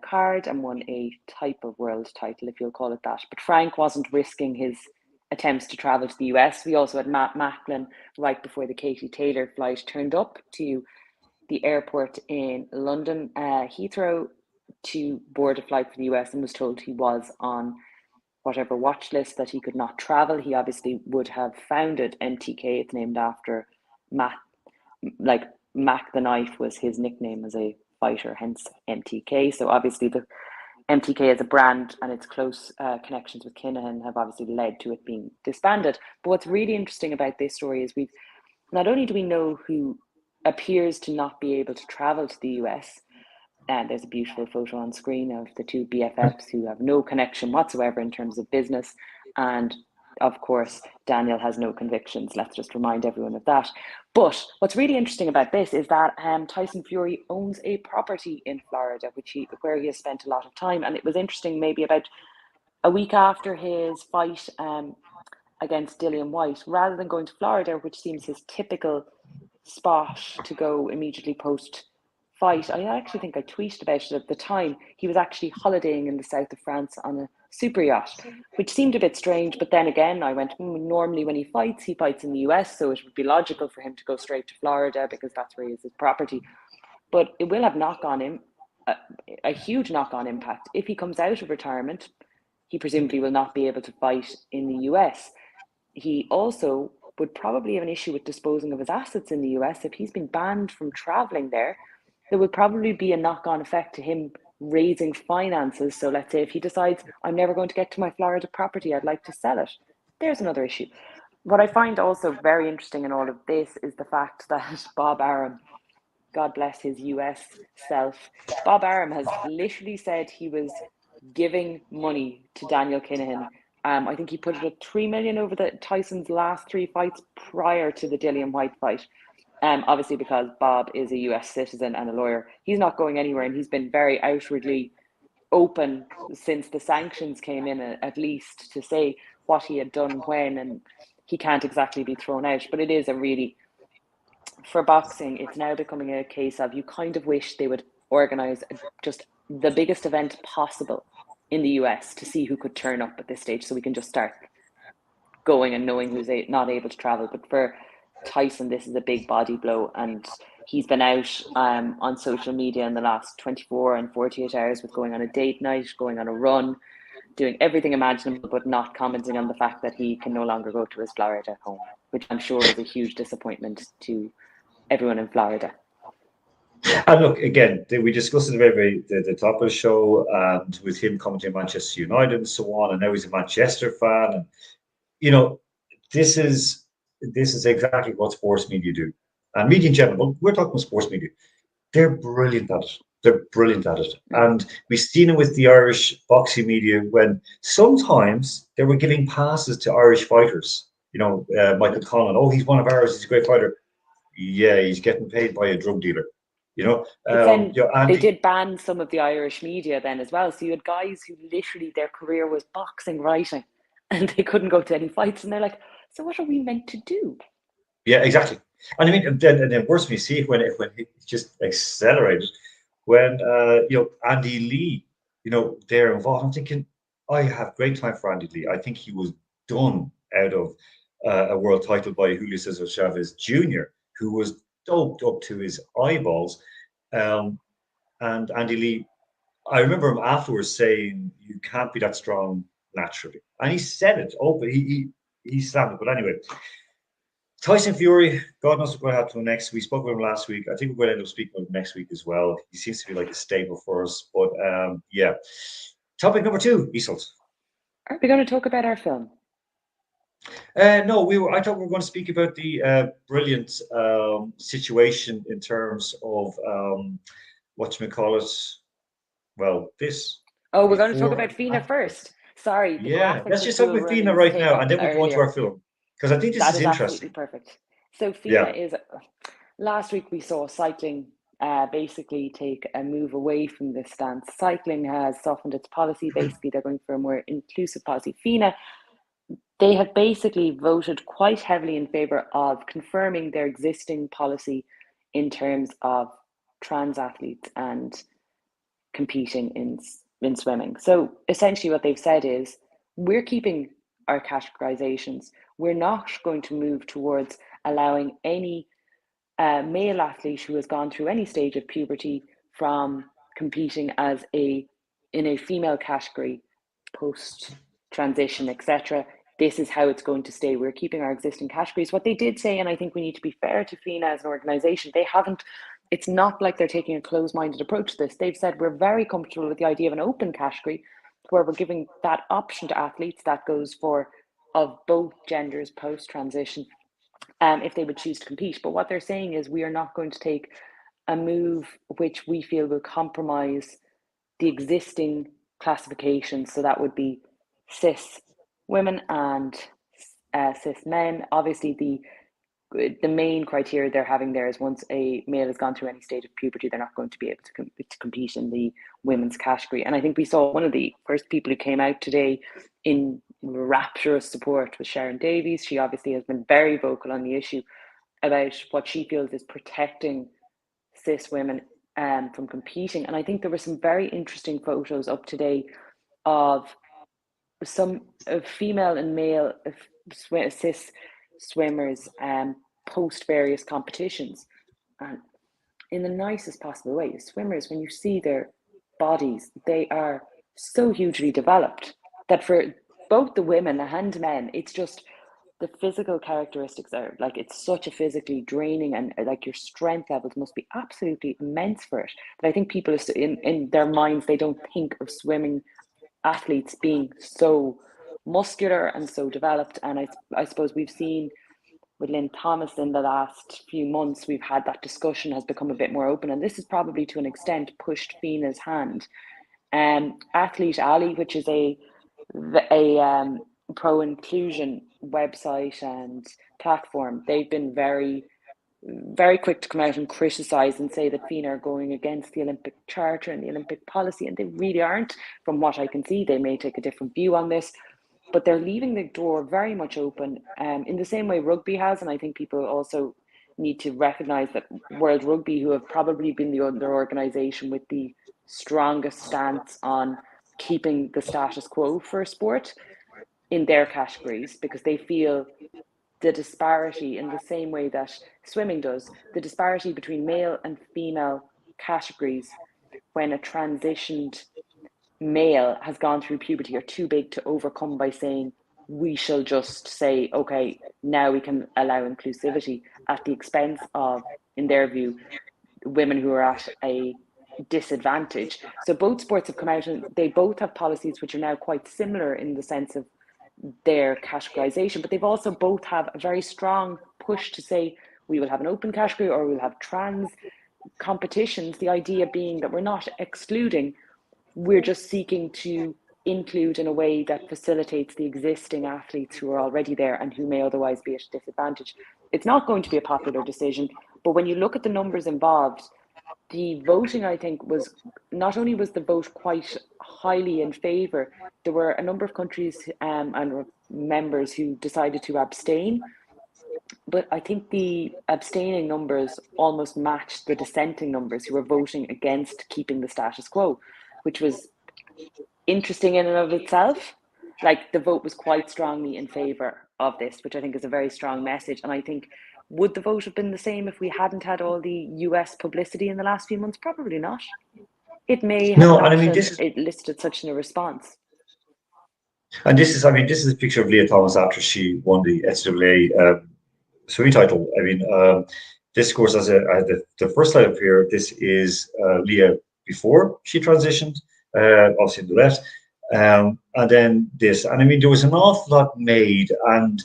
card and won a type of world title, if you'll call it that. But Frank wasn't risking his attempts to travel to the US. We also had Matt Macklin right before the Katie Taylor flight turned up to the airport in London, Heathrow, to board a flight for the US and was told he was on whatever watch list that he could not travel. He obviously would have founded MTK. It's named after Matt, like Mac the Knife was his nickname as a fighter, hence MTK. So obviously the MTK as a brand and its close connections with Kinahan have obviously led to it being disbanded. But what's really interesting about this story is we've not only do we know who appears to not be able to travel to the US, and there's a beautiful photo on screen of the two BFFs who have no connection whatsoever in terms of business. And of course, Daniel has no convictions. Let's just remind everyone of that. But what's really interesting about this is that Tyson Fury owns a property in Florida, where he has spent a lot of time. And it was interesting, maybe about a week after his fight against Dillian White, rather than going to Florida, which seems his typical spot to go immediately post fight. I actually think I tweeted about it at the time. He was actually holidaying in the south of France on a super yacht, which seemed a bit strange. But then again, I went, normally when he fights in the US, so it would be logical for him to go straight to Florida because that's where he has his property. But it will have a huge knock-on impact. If he comes out of retirement, he presumably will not be able to fight in the US. He also would probably have an issue with disposing of his assets in the US. If he's been banned from traveling there would probably be a knock-on effect to him raising finances. So let's say if he decides, I'm never going to get to my Florida property, I'd like to sell it. There's another issue. What I find also very interesting in all of this is the fact that Bob Arum, God bless his US self, Bob Arum has literally said he was giving money to Daniel Kinahan. I think he put it at 3 million over Tyson's last 3 fights prior to the Dillian White fight. Obviously, because Bob is a US citizen and a lawyer, he's not going anywhere, and he's been very outwardly open since the sanctions came in, at least, to say what he had done when, and he can't exactly be thrown out. But it is for boxing, it's now becoming a case of you kind of wish they would organise just the biggest event possible in the US to see who could turn up at this stage, so we can just start going and knowing who's not able to travel. But for Tyson, this is a big body blow, and he's been out on social media in the last 24 and 48 hours with going on a date night, going on a run, doing everything imaginable, but not commenting on the fact that he can no longer go to his Florida home, which I'm sure is a huge disappointment to everyone in Florida.
And look, again, we discussed it very, the top of the show, and with him coming to Manchester United and so on, and now he's a Manchester fan, and this is exactly what sports media do, and media in general. We're talking about sports media; they're brilliant at it. They're brilliant at it, and we've seen it with the Irish boxing media when sometimes they were giving passes to Irish fighters. Michael Conlan. Oh, he's one of ours. He's a great fighter. Yeah, he's getting paid by a drug dealer.
But then they
Andy,
did ban some of the Irish media then as well. So you had guys who literally their career was boxing writing, and they couldn't go to any fights, and they're like, so what are we meant to do?
yeah, exactly. And I mean, and then worse when you see it when it just accelerated when Andy Lee, they're involved. I'm thinking, I have great time for Andy Lee. I think he was done out of a world title by Julio Cesar Chavez Jr., who was doped up to his eyeballs. Um, and Andy Lee, I remember him afterwards saying, "You can't be that strong naturally," and he said it open. He slammed it. But anyway, Tyson Fury, God knows what's going to happen next. We spoke about him last week. I think we're going to end up speaking about him next week as well. He seems to be like a staple for us. But yeah, Topic number 2, Isolt.
Are we going to talk about our film?
No, I thought we were going to speak about the brilliant situation in terms of whatchamacallit. Well, this
Oh, we're going to talk
before
about
and
Fina
after.
first. Sorry, the
Yeah,
graphics
let's
are
just talk
still
about Fina
running
right now, and
from
then we'll go into
earlier.
our film because I think this
That
is
is absolutely
interesting.
perfect. So Fina
Yeah.
is last week we saw cycling basically take a move away from this stance. Cycling has softened its policy. Basically, they're going for a more inclusive policy. Fina, they have basically voted quite heavily in favour of confirming their existing policy in terms of trans athletes and competing in swimming. So essentially, what they've said is we're keeping our categorizations. We're not going to move towards allowing any male athlete who has gone through any stage of puberty from competing as in a female category post transition, etc. This is how it's going to stay. We're keeping our existing categories. What they did say, and I think we need to be fair to FINA as an organization, they haven't, it's not like they're taking a closed-minded approach to this. They've said we're very comfortable with the idea of an open category where we're giving that option to athletes that goes for of both genders post transition if they would choose to compete. But what they're saying is we are not going to take a move which we feel will compromise the existing classifications. So that would be cis women and cis men. Obviously, the main criteria they're having there is once a male has gone through any stage of puberty, they're not going to be able to compete in the women's category. And I think we saw one of the first people who came out today in rapturous support was Sharon Davies. She obviously has been very vocal on the issue about what she feels is protecting cis women from competing. And I think there were some very interesting photos up today of some female and male cis swimmers post various competitions. And in the nicest possible way, the swimmers, when you see their bodies, they are so hugely developed that for both the women and men, it's just the physical characteristics are like it's such a physically draining and like your strength levels must be absolutely immense for it. But I think people in their minds they don't think of swimming athletes being so muscular and so developed. And I suppose we've seen with Lynn Thomas in the last few months, we've had that discussion has become a bit more open. And this has probably to an extent pushed Fina's hand. Athlete Alley, which is a pro inclusion website and platform, they've been very quick to come out and criticise and say that FINA are going against the Olympic Charter and the Olympic policy, and they really aren't. From what I can see, they may take a different view on this, but they're leaving the door very much open in the same way rugby has. And I think people also need to recognise that World Rugby, who have probably been the other organisation with the strongest stance on keeping the status quo for sport in their categories, because they feel the disparity in the same way that swimming does, the disparity between male and female categories when a transitioned male has gone through puberty are too big to overcome by saying we shall just say, okay, now we can allow inclusivity at the expense of, in their view, women who are at a disadvantage. So both sports have come out and they both have policies which are now quite similar in the sense of their categorization, but they've also both have a very strong push to say we will have an open category or we'll have trans competitions. The idea being that we're not excluding, we're just seeking to include in a way that facilitates the existing athletes who are already there and who may otherwise be at a disadvantage. It's not going to be a popular decision, but when you look at the numbers involved, the voting, I think, was not only was the vote quite highly in favour, there were a number of countries and members who decided to abstain. But I think the abstaining numbers almost matched the dissenting numbers who were voting against keeping the status quo, which was interesting in and of itself. Like the vote was quite strongly in favour of this, which I think is a very strong message. And I think would the vote have been the same if we hadn't had all the US publicity in the last few months? Probably not. It may have
No, and I
not
mean
have
this is
elicited such a response.
this is a picture of Leah Thomas after she won the NCAA swimming title. I mean, this course as the first slide up here. This is Leah before she transitioned, obviously in the left. And then this. And I mean, there was an awful lot made. And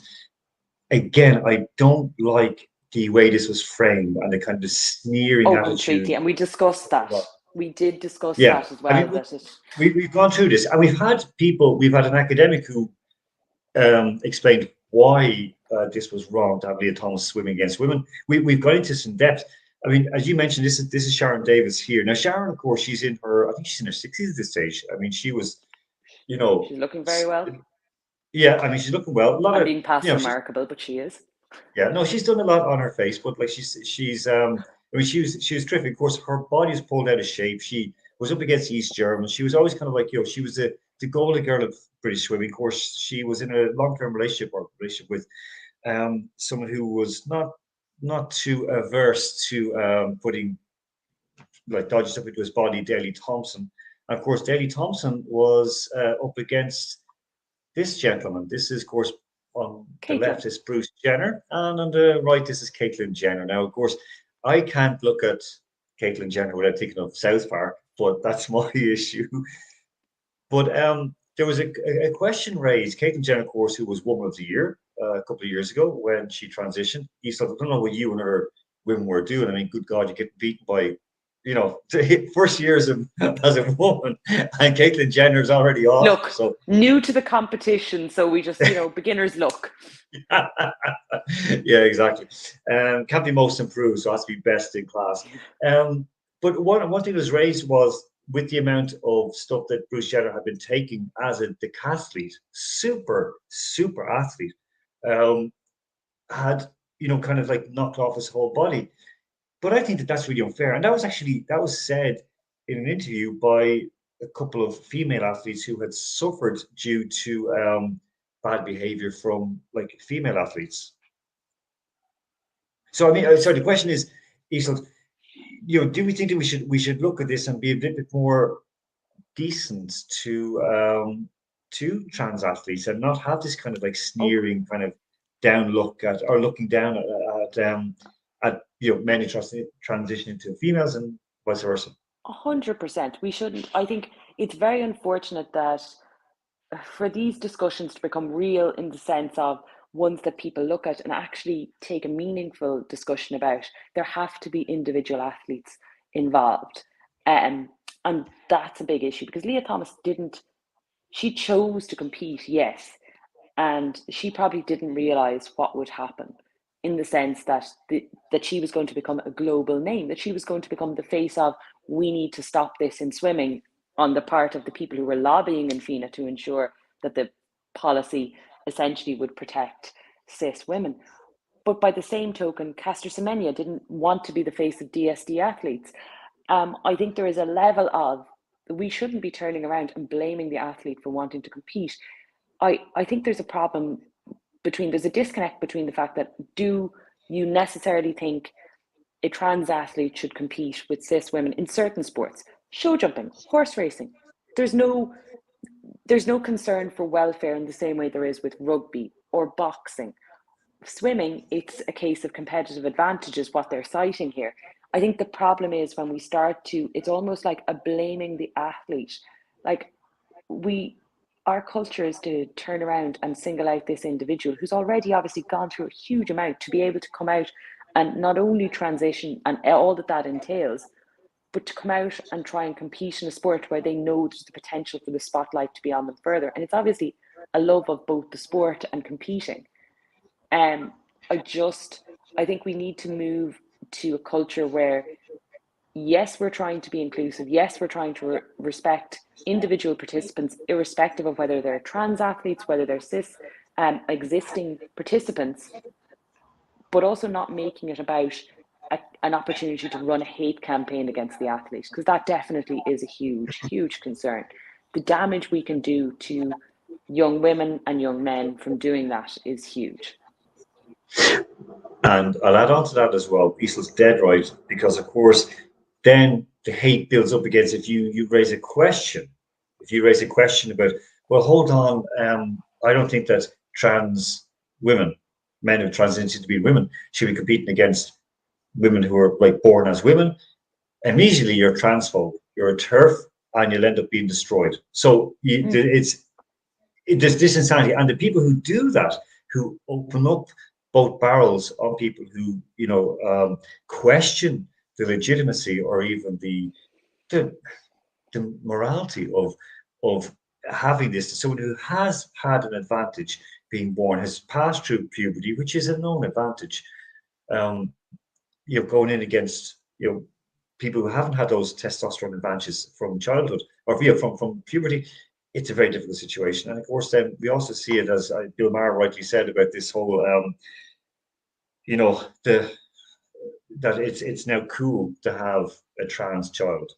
again, I don't like the way this was framed and the kind of sneering
Oh, completely.
attitude.
And we discussed that. We did discuss
Yeah.
that as
I
well.
mean,
That it.
we've gone through this and we've had an academic who explained why this was wrong to have Leah Thomas swimming against women. We've got into some depth. I mean, as you mentioned, this is Sharon Davis here. Now, Sharon, of course, I think she's in her 60s at this stage. I mean, she was, you know,
She's looking very well.
yeah, I mean, she's looking well. A lot
I'm
of,
being past
she's,
remarkable, but she is.
yeah, no, she's done a lot on her face, but like I mean, she was terrific. Of course, her body is pulled out of shape. She was up against East Germans. She was always kind of like, she was the golden girl of British swimming. Of course, she was in a long-term relationship with someone who was not too averse to putting like dodgy stuff into his body, Daley Thompson. And of course, Daley Thompson was up against this gentleman. This is, of course, on the
Caitlin.
left is Bruce Jenner, and on the right this is Caitlyn Jenner. Now, of course, I can't look at Caitlyn Jenner without thinking of South Park, but that's my issue. But there was a question raised. Caitlyn Jenner, of course, who was Woman of the Year a couple of years ago when she transitioned. He said, I don't know what you and her women were doing. I mean, good God, you get beaten by, the first year as a woman, and Caitlyn Jenner's already off.
Look,
So,
new to the competition, so we just, beginner's luck.
yeah, exactly. Can't be most improved, so it has to be best in class. But one thing that was raised was with the amount of stuff that Bruce Jenner had been taking as a decathlete, super athlete, um, had kind of like knocked off his whole body. But I think that that's really unfair, and that was said in an interview by a couple of female athletes who had suffered due to bad behavior from like female athletes. So I mean, sorry. The question is, Isel, do we think that we should look at this and be a little bit more decent to trans athletes and not have this kind of like
Oh,
sneering kind of down look at or looking down at men who transition into females and vice versa.
100%. We shouldn't. I think it's very unfortunate that for these discussions to become real in the sense of ones that people look at and actually take a meaningful discussion about, there have to be individual athletes involved. Um, and that's a big issue because Leah Thomas she chose to compete, yes, and she probably didn't realize what would happen in the sense that that she was going to become a global name, that she was going to become the face of we need to stop this in swimming on the part of the people who were lobbying in FINA to ensure that the policy essentially would protect cis women. But by the same token, Caster Semenya didn't want to be the face of DSD athletes. I think there is a level of we shouldn't be turning around and blaming the athlete for wanting to compete. I think there's a disconnect between the fact that do you necessarily think a trans athlete should compete with cis women in certain sports, show jumping, horse racing. There's no there's no concern for welfare in the same way there is with rugby or boxing. Swimming, it's a case of competitive advantage is what they're citing here. I think the problem is when we start to, it's almost like a blaming the athlete. Like we, our culture is to turn around and single out this individual who's already obviously gone through a huge amount to be able to come out and not only transition and all that that entails, but to come out and try and compete in a sport where they know there's the potential for the spotlight to be on them further. And it's obviously a love of both the sport and competing. Um, I just, I think we need to move to a culture where, yes, we're trying to be inclusive. Yes, we're trying to respect individual participants, irrespective of whether they're trans athletes, whether they're cis existing participants, but also not making it about an opportunity to run a hate campaign against the athlete, because that definitely is a huge, huge concern. The damage we can do to young women and young men from doing that is huge.
And I'll add on to that as well. Isel's dead right, because of course, then the hate builds up against if you raise a question. If you raise a question about, well, hold on, I don't think that trans women, men who transition to be women, should be competing against women who are like born as women. Immediately you're transphobe, you're a turf, and you'll end up being destroyed. So it's there's this insanity, and the people who do that, who open up both barrels on people who question the legitimacy or even the morality of having this. Someone who has had an advantage being born, has passed through puberty, which is a known advantage. Um, going in against people who haven't had those testosterone advantages from childhood or from puberty. It's a very difficult situation, and of course, then we also see it as Bill Maher rightly said about this whole, the that it's now cool to have a trans child,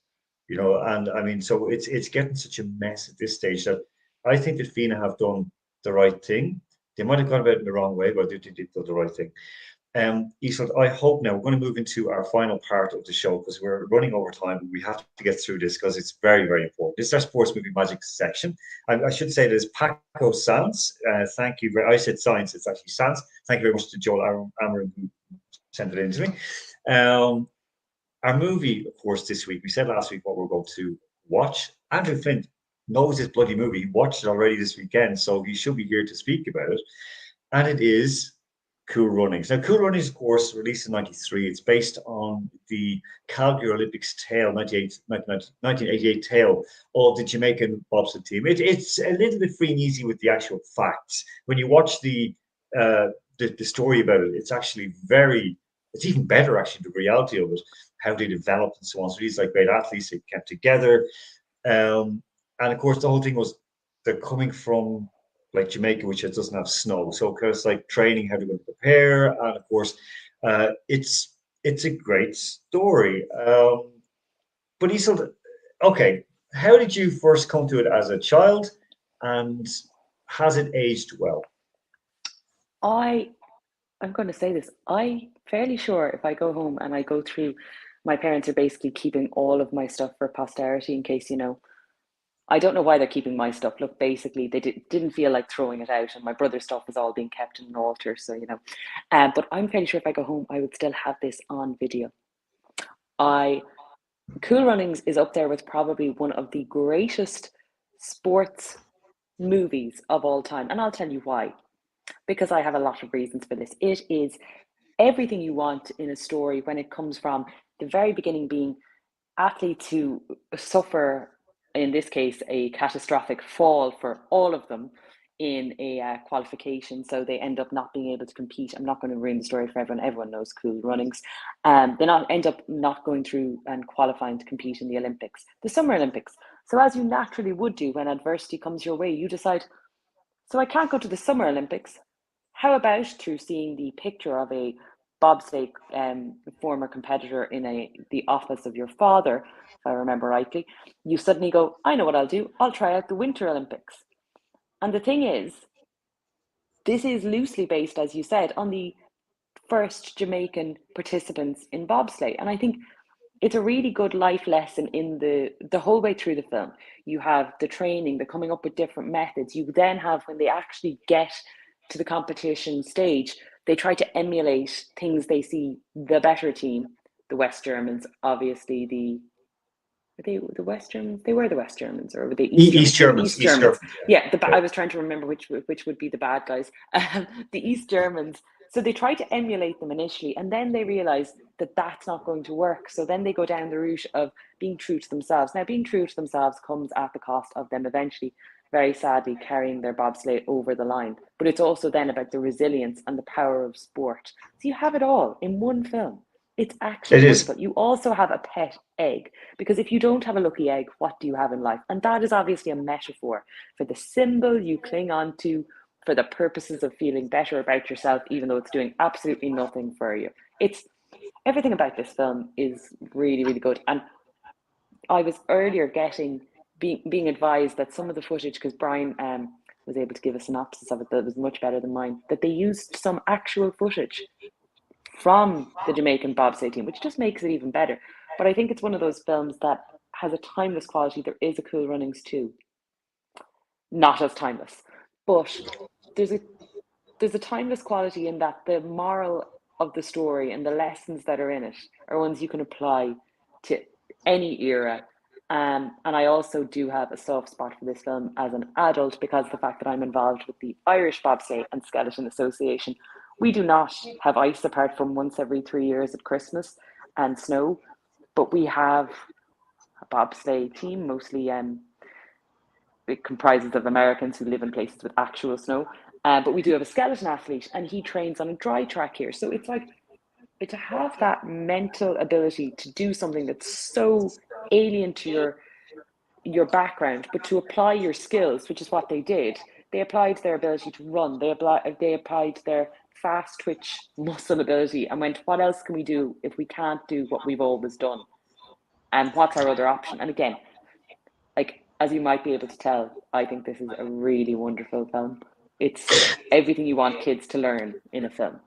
and I mean, so it's getting such a mess at this stage that I think that FINA have done the right thing. They might have gone about it in the wrong way, but they did the right thing. Isolt, I hope now we're going to move into our final part of the show because we're running over time. But we have to get through this because it's very, very important. This is our sports movie magic section. I should say there's Paco Sanz. Thank you. I said science. It's actually Sanz. Thank you very much to Joel Amarin who sent it in to me. Our movie, of course, this week, we said last week what we're going to watch. Andrew Flint knows this bloody movie. He watched it already this weekend, so he should be here to speak about it. And it is Cool Runnings. Now, Cool Runnings, of course, released in 93. It's based on the Calgary Olympics tale, 1988 tale of the Jamaican bobsled team. It's a little bit free and easy with the actual facts. When you watch the story about it, it's actually it's even better, actually, the reality of it, how they developed and so on. So these like great athletes, they kept together. And of course, the whole thing was they're coming from like Jamaica, which doesn't have snow. So because like training, how to prepare, and of course, it's a great story. But Isolt, okay, how did you first come to it as a child, and has it aged well?
I'm going to say this. I'm fairly sure if I go home and I go through, my parents are basically keeping all of my stuff for posterity in case, I don't know why they're keeping my stuff. Look, basically, they didn't feel like throwing it out, and my brother's stuff was all being kept in an altar. So, but I'm fairly sure if I go home, I would still have this on video. Cool Runnings is up there with probably one of the greatest sports movies of all time. And I'll tell you why. Because I have a lot of reasons for this. It is everything you want in a story when it comes from the very beginning being athletes who suffer, in this case, a catastrophic fall for all of them in a qualification. So they end up not being able to compete. I'm not going to ruin the story for everyone. Everyone knows Cool Runnings. They end up not going through and qualifying to compete in the Olympics, the Summer Olympics. So as you naturally would do when adversity comes your way, you decide, so I can't go to the Summer Olympics. How about through seeing the picture of a bobsleigh former competitor in the office of your father, if I remember rightly, you suddenly go, I know what I'll do. I'll try out the Winter Olympics. And the thing is, this is loosely based, as you said, on the first Jamaican participants in bobsleigh. And I think it's a really good life lesson in the whole way through the film. You have the training, the coming up with different methods. You then have, when they actually get to the competition stage, they try to emulate things they see the better team, the West Germans, obviously were they the West Germans? They were the West Germans, or were they East Germans? East Germans. Yeah, I was trying to remember which would be the bad guys. The East Germans. So they try to emulate them initially, and then they realize that that's not going to work. So then they go down the route of being true to themselves. Now, being true to themselves comes at the cost of them eventually, very sadly, carrying their bobsleigh over the line. But it's also then about the resilience and the power of sport. So you have it all in one film. It's actually wonderful. You also have a pet egg, because if you don't have a lucky egg, what do you have in life? And that is obviously a metaphor for the symbol you cling on to for the purposes of feeling better about yourself, even though it's doing absolutely nothing for you. It's everything about this film is really, really good. And I was earlier being advised that some of the footage, because Brian was able to give a synopsis of it that was much better than mine, that they used some actual footage from the Jamaican bobsleigh team, which just makes it even better. But I think it's one of those films that has a timeless quality. There is a Cool Runnings too, not as timeless, but there's a timeless quality in that the moral of the story and the lessons that are in it are ones you can apply to any era, And I also do have a soft spot for this film as an adult because of the fact that I'm involved with the Irish Bobsleigh and Skeleton Association. We do not have ice apart from once every 3 years at Christmas and snow, but we have a bobsleigh team, mostly it comprises of Americans who live in places with actual snow. But we do have a skeleton athlete, and he trains on a dry track here. So it's like to have that mental ability to do something that's so alien to your background, but to apply your skills, which is what they did. They applied their ability to run. They applied their fast twitch muscle ability and went, what else can we do if we can't do what we've always done? And what's our other option? And again, like as you might be able to tell, I think this is a really wonderful film. It's everything you want kids to learn in a film.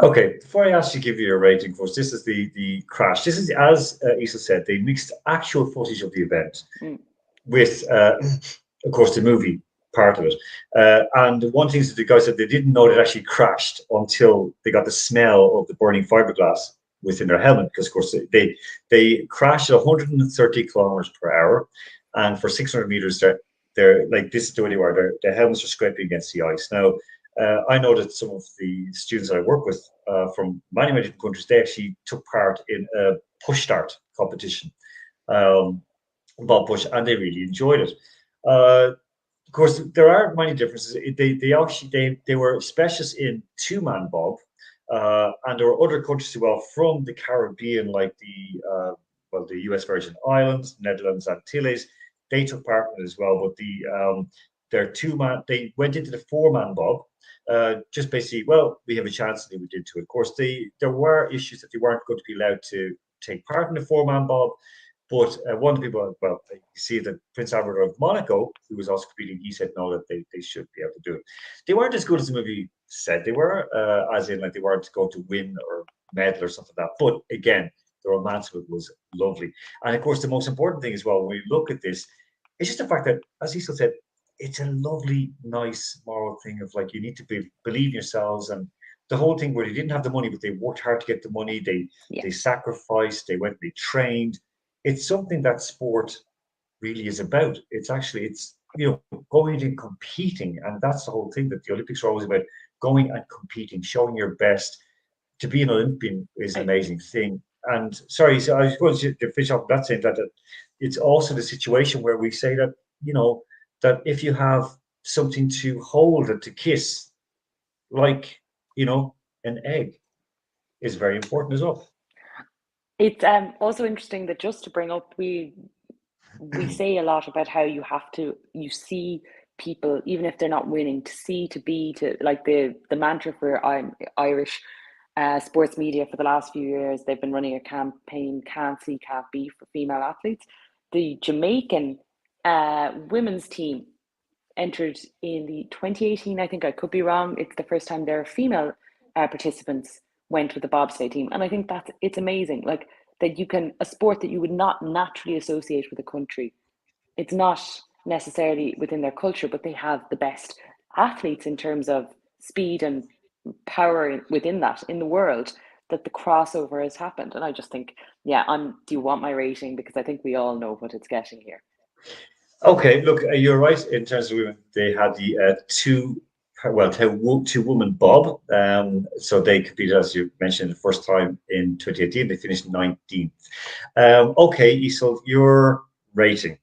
Okay, before I ask you to give you your rating, first, this is the crash. This is, as Isa said, they mixed actual footage of the event with, of course, the movie part of it. And one thing that the guy said, they didn't know it actually crashed until they got the smell of the burning fiberglass within their helmet, because, of course, they crashed at 130 kilometers per hour, and for 600 meters, they're like, this is the way they were. Their helmets are scraping against the ice. Now, I know that some of the students that I work with from many different countries, they actually took part in a push start competition, Bob push, and they really enjoyed it. Of course, there are many differences. They were specialists in two-man bob, and there were other countries as well from the Caribbean, like the US Virgin Islands, Netherlands, Antilles. They took part in it as well, but their two-man, they went into the four-man bob. Just basically, well, we have a chance, and they did too. Of course, there were issues that they weren't going to be allowed to take part in the four-man bob. But one of the people, well, you see that Prince Albert of Monaco, who was also competing, he said no, that they should be able to do it. They weren't as good as the movie said they were, as in like they weren't going to win or medal or something like that. But again, the romance of it was lovely. And of course, the most important thing as well, when we look at this, it's just the fact that, as Cecil said, it's a lovely, nice moral thing of like you need to believe in yourselves, and the whole thing where they didn't have the money, but they worked hard to get the money. They sacrificed. They went. They trained. It's something that sport really is about. It's going and competing, and that's the whole thing that the Olympics are always about: going and competing, showing your best. To be an Olympian is an amazing thing. And sorry, so I was going to finish off that saying that it's also the situation where we say that that if you have something to hold and to kiss, like an egg, is very important as well.
It's also interesting that, just to bring up, we say a lot about how you see people, even if they're not winning, to see, to be, to like the mantra for Irish sports media for the last few years. They've been running a campaign, can't see, can't be, for female athletes. The Jamaican women's team entered in the 2018, I think, I could be wrong, it's the first time their female participants went with the bobsleigh team. And I think it's amazing, like that you can, a sport that you would not naturally associate with a country, it's not necessarily within their culture, but they have the best athletes in terms of speed and power within that in the world, that the crossover has happened. And I just think, yeah, do you want my rating? Because I think we all know what it's getting here.
Okay, look, you're right in terms of women. They had the two-woman bob. So they competed, as you mentioned, the first time in 2018. They finished 19th. Okay, Isol, your rating.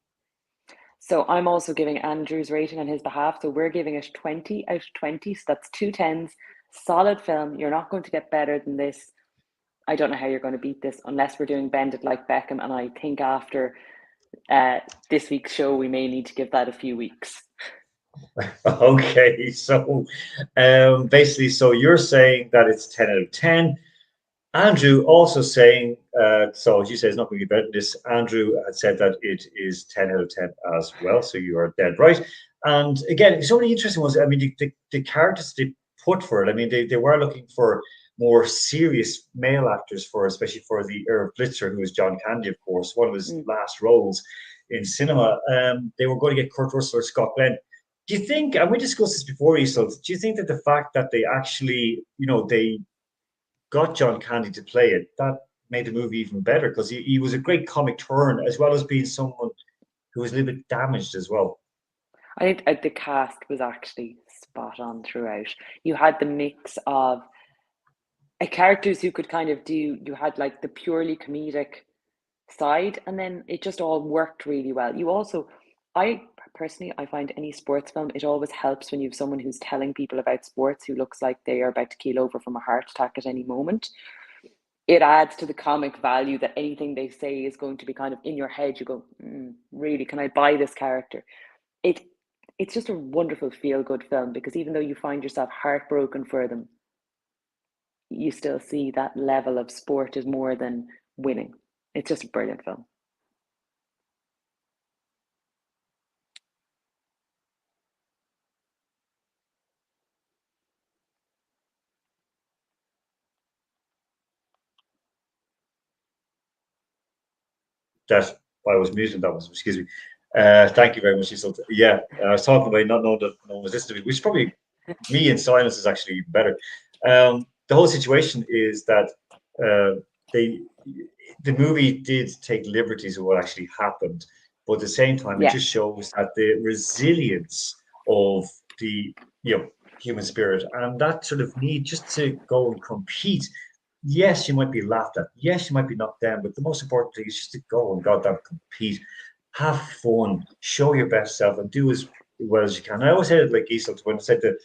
So I'm also giving Andrew's rating on his behalf. So we're giving it 20 out of 20. So that's 2 10s. Solid film. You're not going to get better than this. I don't know how you're going to beat this unless we're doing Bend It Like Beckham. And I think after this week's show, we may need to give that a few weeks.
Okay, so basically, so you're saying that it's 10 out of 10. Andrew also saying, so as you say, it's not going to be better than this. Andrew had said that it is 10 out of 10 as well. So you are dead right. And again, so many interesting ones. I mean, the characters they put for it, I mean, they were looking for more serious male actors especially for the Irv Blitzer, who was John Candy, of course, one of his last roles in cinema. They were going to get Kurt Russell or Scott Glenn. Do you think, and we discussed this before, Isol, do you think that the fact that they actually, they got John Candy to play it, that made the movie even better because he was a great comic turn as well as being someone who was a little bit damaged as well.
I think the cast was actually spot on throughout. You had the mix of characters who could kind of do, you had like the purely comedic side, and then it just all worked really well. You also, I personally, I find any sports film, it always helps when you have someone who's telling people about sports who looks like they are about to keel over from a heart attack at any moment. It adds to the comic value that anything they say is going to be kind of in your head. You go, really, can I buy this character? It it's just a wonderful feel good film because even though you find yourself heartbroken for them, you still see that level of sport is more than winning. It's just a brilliant film.
That I was muted. That was, excuse me. Thank you very much, Cecil. Yeah, I was talking about not knowing that no one was listening to me, which probably me in silence is actually even better. The whole situation is that they the movie did take liberties of what actually happened, but at the same time, it
Yeah,
just shows that the resilience of the human spirit and that sort of need just to go and compete. Yes, you might be laughed at. Yes, you might be knocked down, but the most important thing is just to go and goddamn compete, have fun, show your best self, and do as well as you can. I always said it like Gisela when I said that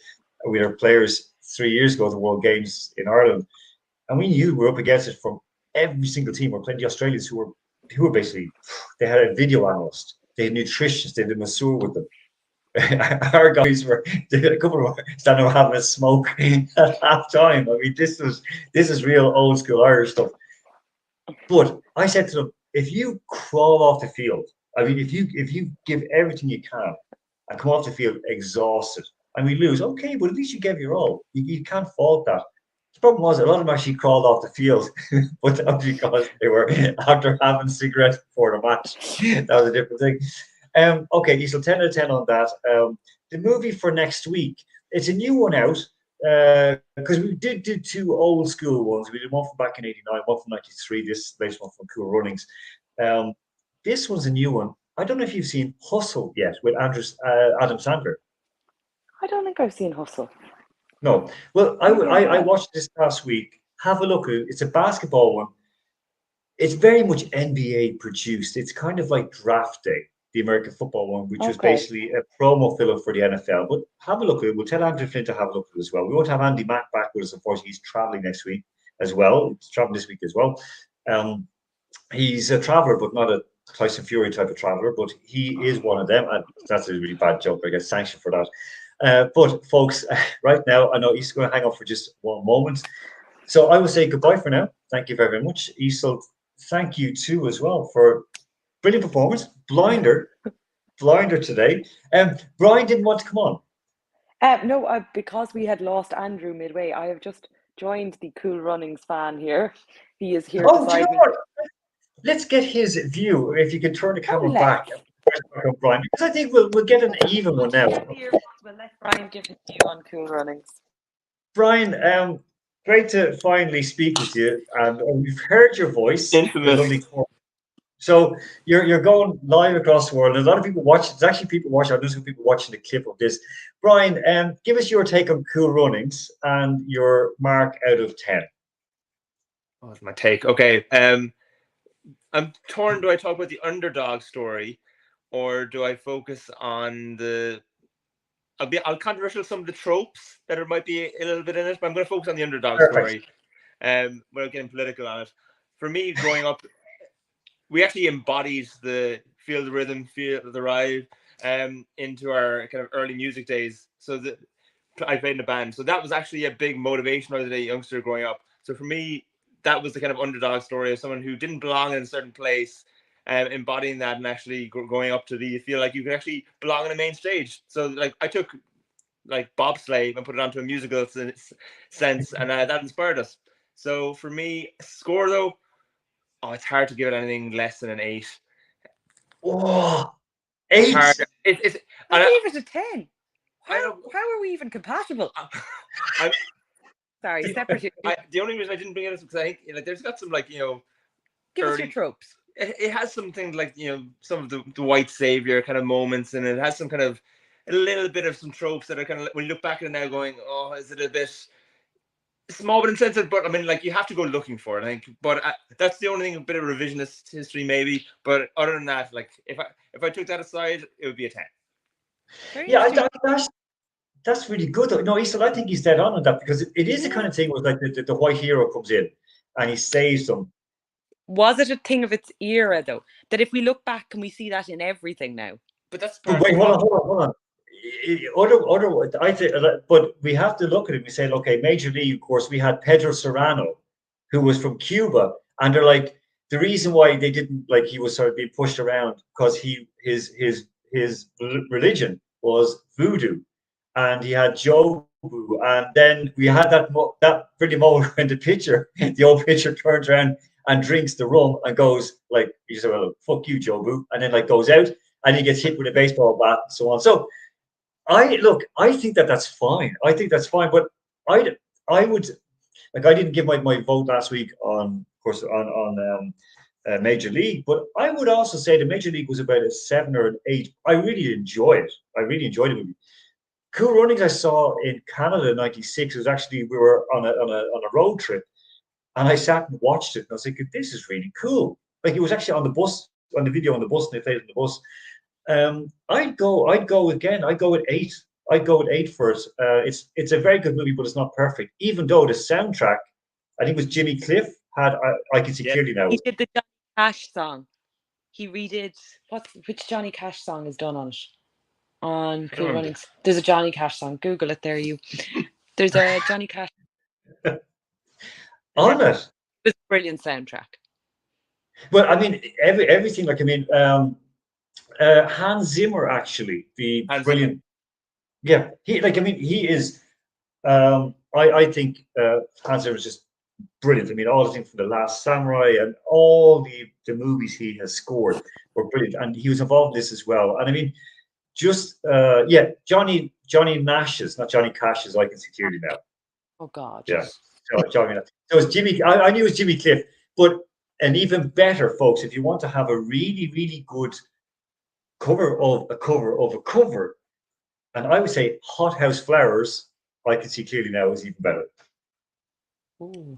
we were players 3 years ago at the World Games in Ireland, and we knew we were up against it from every single team. We're playing the Australians who were basically they had a video analyst, they had nutritionists, they had a masseur with them. Our guys were a couple of standing around having a smoke at half time. I mean, this is real old school Irish stuff. But I said to them, if you crawl off the field, I mean, if you give everything you can and come off the field exhausted, and we lose, okay, but at least you gave your all. You can't fault that. The problem was a lot of them actually crawled off the field, but that was because they were after having cigarettes before the match. That was a different thing. Okay, so 10 out of 10 on that. The movie for next week, it's a new one out because we did do two old school ones. We did one from back in '89, one from '93. This latest one from Cool Runnings. Um, this one's a new one. I don't know if you've seen Hustle yet with Adam Sandler.
I don't think I've seen Hustle.
No. Well,
Maybe I
I
have.
watched this past week. Have a look at it. It's a basketball one. It's very much NBA produced. It's kind of like Draft Day, the American football one, which was
Okay.
basically a promo filler for the NFL. But have a look at it. We'll tell Andrew Flynn to have a look at it as well. We won't have Andy Mack back with us, unfortunately. He's traveling next week as well. He's traveling this week as well. Um, he's a traveler, but not a Tyson Fury type of traveler, but he is one of them. And that's a really bad joke. I get sanctioned for that. But folks, right now, I know he's going to hang up for just one moment. So I will say goodbye for now. Thank you very much. Isel, thank you too as well for brilliant performance. Blinder today. Brian didn't want to come on.
No, because we had lost Andrew midway, I have just joined the Cool Runnings fan here. He is here
Oh, do you know
beside me.
what? Let's get his view. If you can turn the
Oh,
camera back,
let's.
Brian, because I think we'll get an even one now.
Yeah, the earphones. We'll let Brian give his view on Cool Runnings.
Brian, great to finally speak with you, and we've heard your voice, your
Infamous.
lovely. So you're going live across the world. There's a lot of people watching. There's actually people watching. There's some people watching the clip of this. Brian, give us your take on Cool Runnings and your mark out of 10.
Oh, that's my take. Okay. I'm torn. Do I talk about the underdog story, or do I focus on the? I'll controversial some of the tropes that there might be a little bit in it, but I'm going to focus on the underdog
Perfect.
story. Without getting political on it. For me, growing up, we actually embodied the feel the rhythm, feel the ride into our kind of early music days. So I played in a band. So that was actually a big motivation as a youngster growing up. So for me, that was the kind of underdog story of someone who didn't belong in a certain place, embodying that and actually going up to you feel like you can actually belong on a main stage. So like I took like bobsleigh and put it onto a musical sense, and that inspired us. So for me, score though, it's hard to give it anything less than an 8.
Oh,
It's
8.
hard. It's.
I gave it a 10.
I know.
How are we even compatible? Sorry, separate issue.
The only reason I didn't bring it up is because I think like there's got some like
Give us your tropes.
It has something like some of the white savior kind of moments, and it has some kind of a little bit of some tropes that are kind of when you look back at it now, going, oh, is it a bit small but insensitive? But I mean, like you have to go looking for it, I think. But that's the only thing, a bit of revisionist history maybe. But other than that, like if I took that aside, it would be a 10.
Yeah, that's really good. No, I think he's dead on that, because it is the kind of thing where like the white hero comes in and he saves them.
Was it a thing of its era though? That if we look back, can we see that in everything now?
But that's
wait, hold on. I think, but we have to look at it. We say, okay, Major League, of course, we had Pedro Serrano, who was from Cuba, and they're like the reason why they didn't like he was sort of being pushed around because his religion was voodoo, and he had Jobu, and then we had that pretty moment when the old pitcher turns around and drinks the rum and goes like, he said, well, fuck you, Jobu, and then like goes out and he gets hit with a baseball bat and so on. So I think that's fine. I think that's fine, but I would like, I didn't give my vote last week on, of course, on Major League, but I would also say the Major League was about a 7 or an 8. I really enjoyed it. I really enjoyed the movie. Cool Runnings I saw in Canada in '96. It was actually, we were on a road trip, and I sat and watched it, and I was thinking, this is really cool. Like, it was actually on the bus, on the video on the bus, and they played it on the bus. I'd go again. I'd go with 8. I'd go with 8 for it. It's a very good movie, but it's not perfect. Even though the soundtrack, I think it was Jimmy Cliff, had I Can See Clearly Now.
He did the Johnny Cash song. He redid which Johnny Cash song is done on it? On Cool Runnings. There's a Johnny Cash song. Google it there, you. There's a Johnny Cash
on it.
It's a brilliant soundtrack.
Well, I mean, everything. Like, I mean, Hans Zimmer, actually, the brilliant. Yeah, he is. I think Hans Zimmer is just brilliant. I mean, all the things from The Last Samurai and all the movies he has scored were brilliant, and he was involved in this as well. And I mean, just Johnny Nash's, not Johnny Cash's, I Can See Clearly Now.
Oh God.
Yeah. So Johnny Nash. So it's Jimmy. I knew it was Jimmy Cliff, but an even better, folks, if you want to have a really, really good cover of a cover, and I would say Hot House Flowers, I Can See Clearly Now, is even better.
Ooh.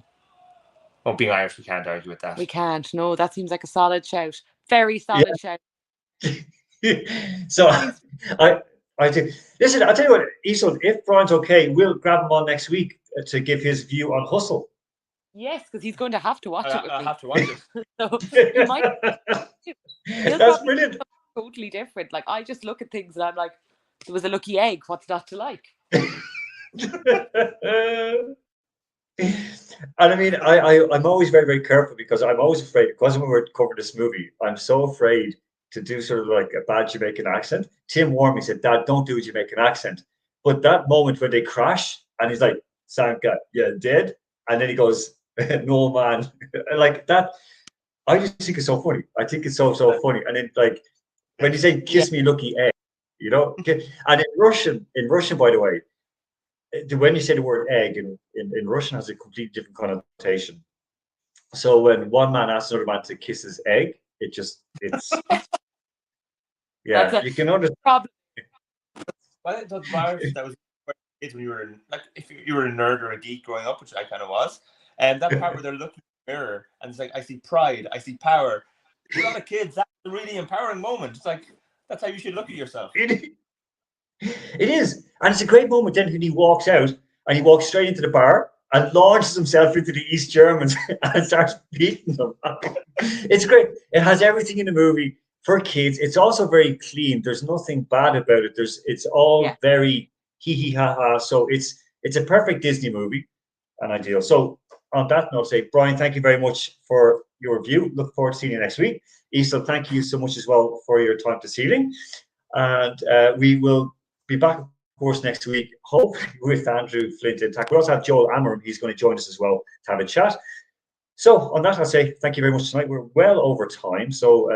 Well, being Irish, we can't argue with that.
We can't. No, that seems like a solid shout. Very solid shout.
So I think. Listen, I'll tell you what, Isolde, if Brian's okay, we'll grab him on next week to give his view on Hustle.
Yes, because he's going to have to watch it with
I'll
me.
have to watch it.
So he might.
That's brilliant.
Totally different. Like, I just look at things and I'm like, there was a lucky egg. What's not to like?
And I mean, I'm always very, very careful, because I'm always afraid, because when we're covering this movie, I'm so afraid to do sort of like a bad Jamaican accent. Tim warned me, said, Dad, don't do a Jamaican accent. But that moment when they crash and he's like, Sanka, yeah, dead. And then he goes, no, man. Like that, I just think it's so funny. I think it's so funny. And then, like, when you say, kiss me, lucky egg, you know? And in Russian, by the way, when you say the word egg in Russian has a completely different connotation. So when one man asks another man to kiss his egg, it's yeah, you can understand.
Problem.
Well, I thought that was when you were like, if you were a nerd or a geek growing up, which I kind of was, and that part where they're looking in the mirror and it's like, I see pride, I see power. For a lot of kids, that's a really empowering moment. It's like, that's how you should look at yourself.
It is, and it's a great moment then when he walks out and he walks straight into the bar and launches himself into the East Germans and starts beating them. It's great. It has everything in the movie for kids. It's also very clean. There's nothing bad about it. It's all very hee ha ha. So it's a perfect Disney movie and ideal. So on that note, say, Brian, thank you very much for your view. Look forward to seeing you next week. Isla, thank you so much as well for your time this evening. And we will be back, of course, next week, hopefully with Andrew Flint intact. We also have Joel Amram. He's going to join us as well to have a chat. So on that, I'll say thank you very much tonight. We're well over time. So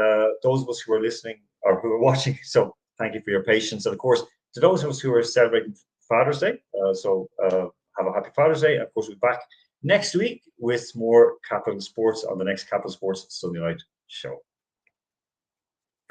those of us who are listening or who are watching, so thank you for your patience. And of course, to those of us who are celebrating Father's Day, so have a happy Father's Day. Of course, we'll be back next week with more Capital Sports on the next Capital Sports Sunday night show.